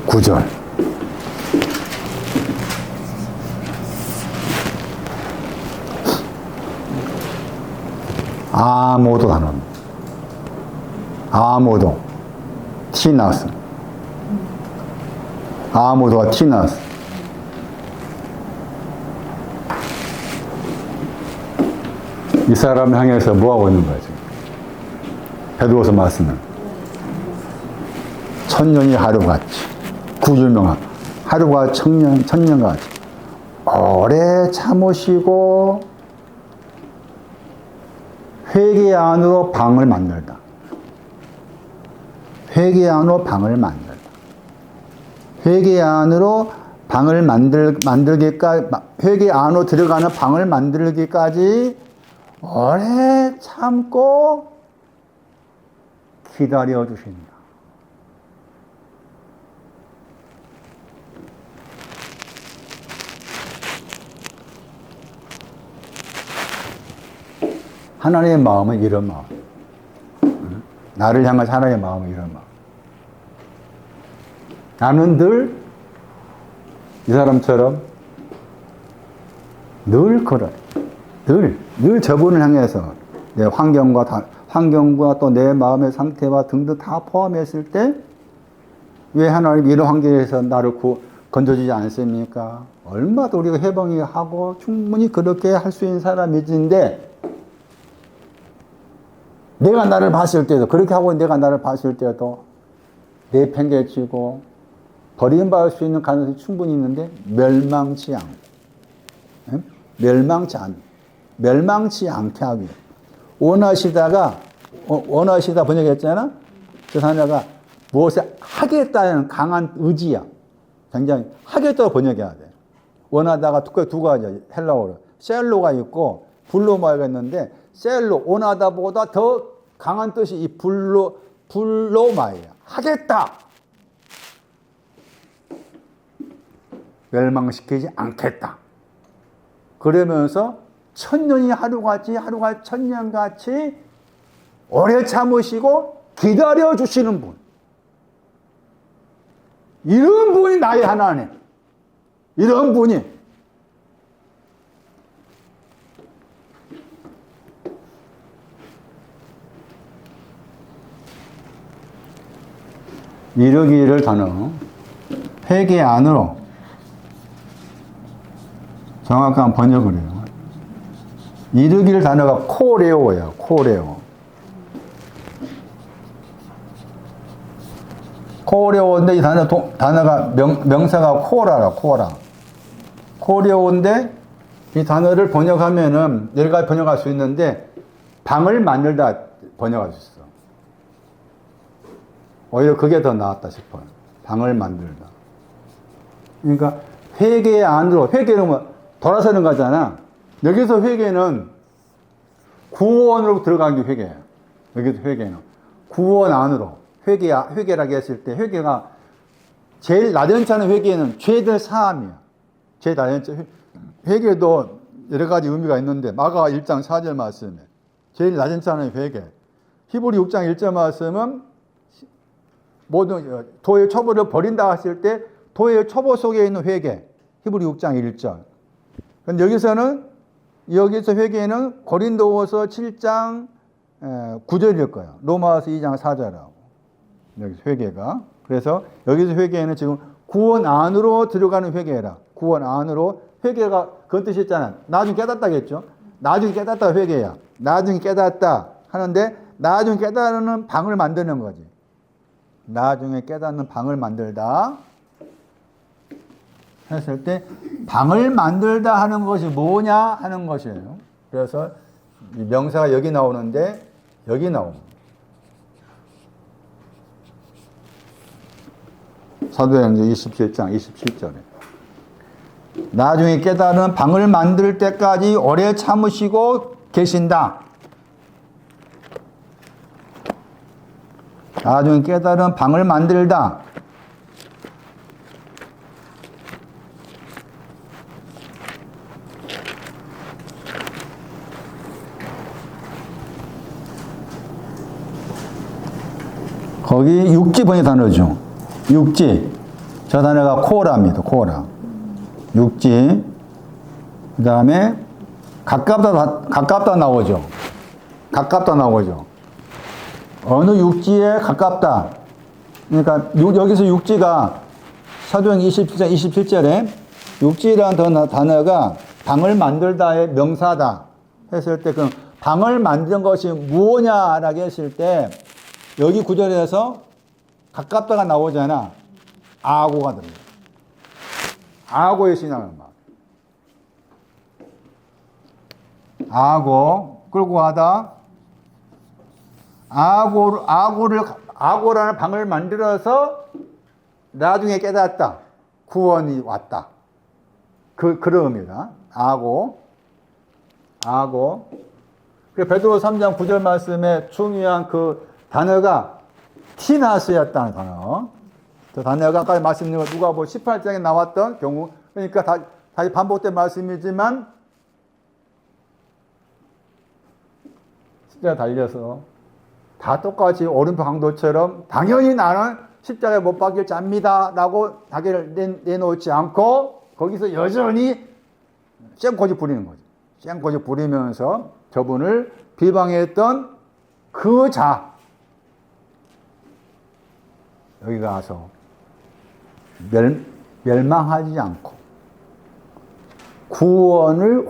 구절. 아무도 단원. 아무도 티나스. 아무도가 티나스. 이 사람을 향해서 뭐하고 있는 거야, 지금? 베드로서 말씀은. 천년이 하루같이. 구유명한 하루가 천년같이. 오래 참으시고, 회개 안으로 방을 만들다. 회개 안으로 방을 만들다. 회개 안으로 방을 만들기까지, 회개 안으로 들어가는 방을 만들기까지 오래 참고 기다려 주신다. 하나님의 마음은 이런 마음. 나를 향한 하나님의 마음은 이런 마음. 나는 늘 이 사람처럼 늘 그래. 늘 저분을 향해서 내 환경과 또 내 마음의 상태와 등등 다 포함했을 때 왜 하나님 이런 환경에서 나를 건져주지 않습니까? 얼마도 우리가 해방이 하고 충분히 그렇게 할 수 있는 사람이지인데 내가 나를 봤을 때도 그렇게 하고 내가 나를 봤을 때도 내팽개치고 버림받을 수 있는 가능성이 충분히 있는데 멸망치 않고 멸망치 않게 하기. 원하시다 번역했잖아? 저 단어가 무엇을 하겠다는 강한 의지야. 굉장히 하겠다고 번역해야 돼. 원하다가 두 가지 헬라어로 셀로가 있고 불로마가 있는데 셀로 원하다보다 더 강한 뜻이 이 불로마예요. 하겠다. 멸망시키지 않겠다. 그러면서 천년이 하루같이 하루가 천년같이 오래 참으시고 기다려 주시는 분. 이런 분이 나의 하나님. 이런 분이. 이르기를 단어. 회개 안으로. 정확한 번역을 해요. 이르기를 단어가 코레오예요. 코레오. 코레오인데 이 단어가 명사가 코라라. 코레오인데 이 단어를 번역하면은 여러 가지 번역할 수 있는데 방을 만들다 번역할 수 있어. 오히려 그게 더 나았다 싶어요. 방을 만들다. 그러니까 회개 안으로, 회개는 뭐 돌아서는 거잖아. 여기서 회개는 구원으로 들어간 게 회개예요. 여기서 회개는 구원 안으로. 회개라고 했을 때 회개가 제일 낮은 차는 회개는 죄들 사함이야. 제일 낮은 차. 회개도 여러 가지 의미가 있는데 마가 1장 4절 말씀에 제일 낮은 차는 회개. 히브리 6장 1절 말씀은 모든 도의 초보를 버린다 했을 때 도의 초보 속에 있는 회개. 히브리 6장 1절. 근데 여기서 회개는 고린도후서 7장 9절일 거예요. 로마서 2장 4절하고. 여기서 회개가. 그래서 여기서 회개는 지금 구원 안으로 들어가는 회개라. 구원 안으로. 회개가 그런 뜻이 있잖아. 나중에 깨닫다겠죠. 나중에 깨닫다 회개야. 나중에 깨닫다 하는데 나중에 깨닫는 방을 만드는 거지. 나중에 깨닫는 방을 만들다 했을 때 방을 만들다 하는 것이 뭐냐 하는 것이에요. 그래서 이 명사가 여기 나오는데 여기 나옵니다. 사도행전 27장 27절에 나중에 깨달은 방을 만들 때까지 오래 참으시고 계신다. 나중에 깨달은 방을 만들다. 거기 육지 번역 단어죠. 육지. 저 단어가 코라입니다. 코라. 육지. 그 다음에 가깝다 나오죠. 가깝다 나오죠. 어느 육지에 가깝다. 그러니까 여기서 육지가 사도행 27장 27절에 육지라는 단어가 방을 만들다의 명사다 했을 때 그 방을 만든 것이 무엇냐라고 했을 때 여기 구절에서 가깝다가 나오잖아. 아고가 들어요. 아고의 신앙을 말. 아고 끌고 가다. 아고라는 방을 만들어서 나중에 깨닫다. 구원이 왔다. 그런 의미다. 아고. 그래서 베드로 3장 9절 말씀에 중요한 그 단어가 티나스였다는 단어. 그 단어가 아까 말씀드린 거 누가복음 18장에 나왔던 경우. 그러니까 다시 반복된 말씀이지만 십자가 달려서 다 똑같이 오른편 강도처럼 당연히 나는 십자가에 못 박힐 자입니다 라고 자기를 내놓지 않고 거기서 여전히 쌩꼬지 부리는 거죠. 쌩꼬지 부리면서 저분을 비방했던 그 자 여기 가서 멸망하지 않고 구원을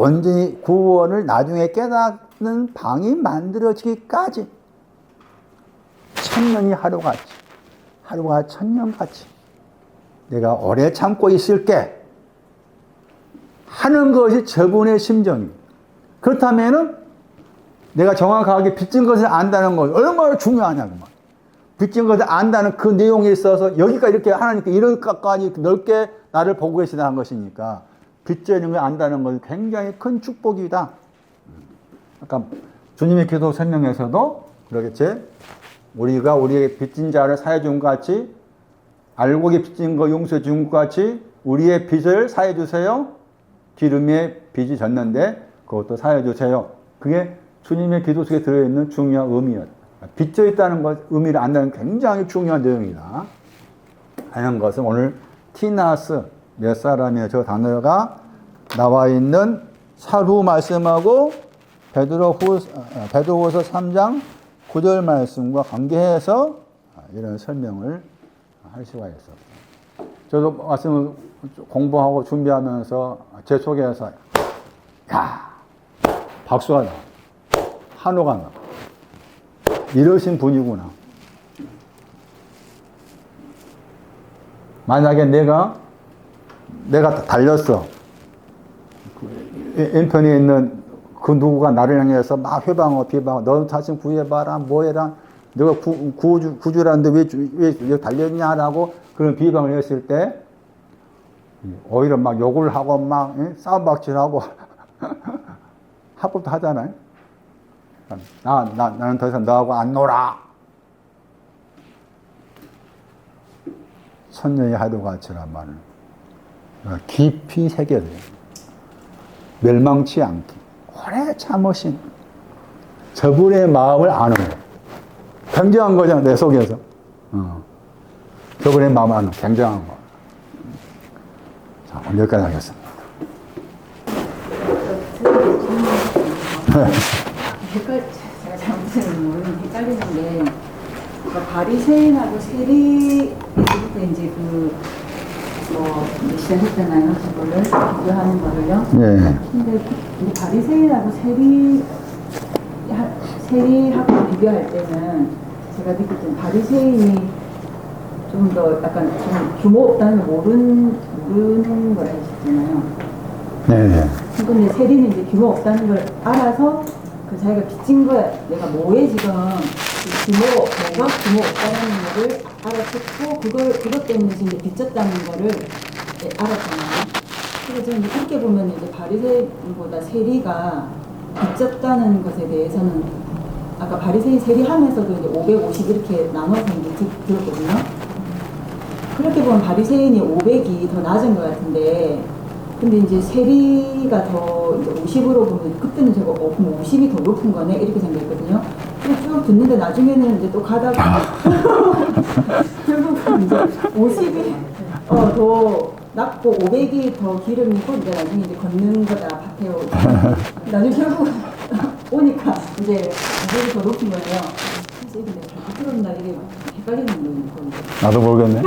나중에 깨닫는 방이 만들어지기까지 천년이 하루가 천년같이 내가 오래 참고 있을게. 하는 것이 저분의 심정이에요. 그렇다면은 내가 정확하게 빚진 것을 안다는 것 얼마나 중요하냐고 말. 빚진 것을 안다는 그 내용에 있어서 여기가 이렇게 하나님께 이런까지 넓게 나를 보고 계시다는 것이니까 빚진 걸 안다는 것이 굉장히 큰 축복이다. 아까 주님의 기도 설명에서도 그러겠지. 우리가 우리의 빚진 자를 사해 준 것 같이 알고 빚진 거 용서해 준 것 같이 우리의 빚을 사해 주세요. 기름에 빚이 졌는데 그것도 사해 주세요. 그게 주님의 기도 속에 들어있는 중요한 의미였다. 빚져 있다는 것, 의미를 안다는 굉장히 중요한 내용이다. 하는 것은 오늘 티나스 몇 사람의 저 단어가 나와 있는 사루 말씀하고 베드로후서 3장 9절 말씀과 관계해서 이런 설명을 할 수가 있었어요. 저도 말씀을 공부하고 준비하면서 제 속에서 야 박수가 나, 한호가 나. 이러신 분이구나. 만약에 내가 달렸어. 인편에 있는 그 누구가 나를 향해서 막 회방어 비방어 너 자신 구해봐라 뭐해라 너가 구주라는데 왜 달렸냐라고 그런 비방을 했을 때 오히려 막 욕을 하고 막 싸움박질하고 합법도 하잖아요. 나는 더 이상 너하고 안 놀아. 천년이 하루같이란 말을 깊이 새겨져요. 멸망치 않기. 오래 참으신 저분의 마음을 아는 거예요. 굉장한 거잖아, 내 속에서. 저분의 마음을 아는 거. 굉장한 거. 자, 오늘 여기까지 하겠습니다. 제가 잘못은 헷갈리는 게 바리새인하고 세리에서부터 이제 시작했잖아요. 그거를 비교하는 거를요. 예. 근데 바리새인하고 세리하고 비교할 때는 제가 느낄 때는 바리새인이 좀 더 약간 좀 규모 없다는 걸 모르는 거라 했잖아요. 네. 근데 세리는 이제 규모 없다는 걸 알아서 그 자기가 빚진 거야. 내가 뭐에 지금 뭐가 규모 없다는 거를 알아듣고 그것 때문에 지금 빚졌다는 거를 알았잖아요. 그래서 저는 그렇게 보면 이제 바리새인보다 세리가 빚졌다는 것에 대해서는 아까 바리새인 세리 하면서도 이제 550 이렇게 나눠서 이제 들었거든요. 그렇게 보면 바리새인이 500이 더 낮은 것 같은데 근데 이제 세리가 더 이제 50으로 보면 그때는 제가 그럼 50이 더 높은 거네 이렇게 생각했거든요. 근데 쭉 듣는데 나중에는 이제 또 가다가 결국은 이제 50이 더 낮고 500이 더 기름이고 이제 나중에 이제 걷는 거다 밭에요. 나중에 결국 오니까 이제 500이 더 높은 거예요. 그래서 이게 내가 부끄럽나 이게 헷갈리는 거거든요. 나도 모르겠네.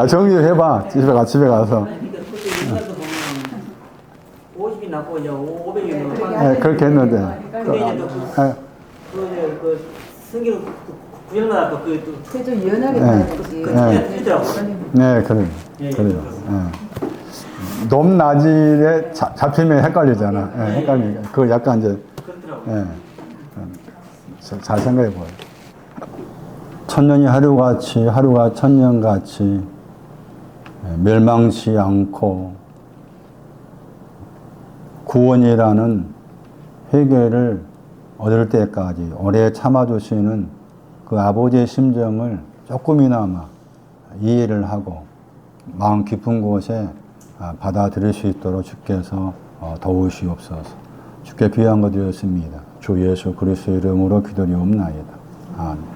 정리 좀 해봐. 집에 가서. 그러니까 그때 인간도 보면 50이 낮고 이제 500이 네, 그렇게 했는데. 근데 이제 그 성경 구절마다 또그 그게 좀 유연하게 네. 봐야지. 틀리더라고. 네, 그래요. 예, 그래요. 예. 높, 낮에 잡히면 헷갈리잖아. 예, 헷갈리니까. 그걸 약간 이제, 그렇더라고. 예. 잘 생각해 보여요. 천년이 하루같이, 하루가 천년같이, 멸망치 않고, 구원이라는 회개를 얻을 때까지 오래 참아주시는 그 아버지의 심정을 조금이나마 이해를 하고 마음 깊은 곳에 받아들일 수 있도록 주께서 도우시옵소서. 주께 귀한 것 되었습니다. 주 예수 그리스도의 이름으로 기도리옵나이다. 아멘.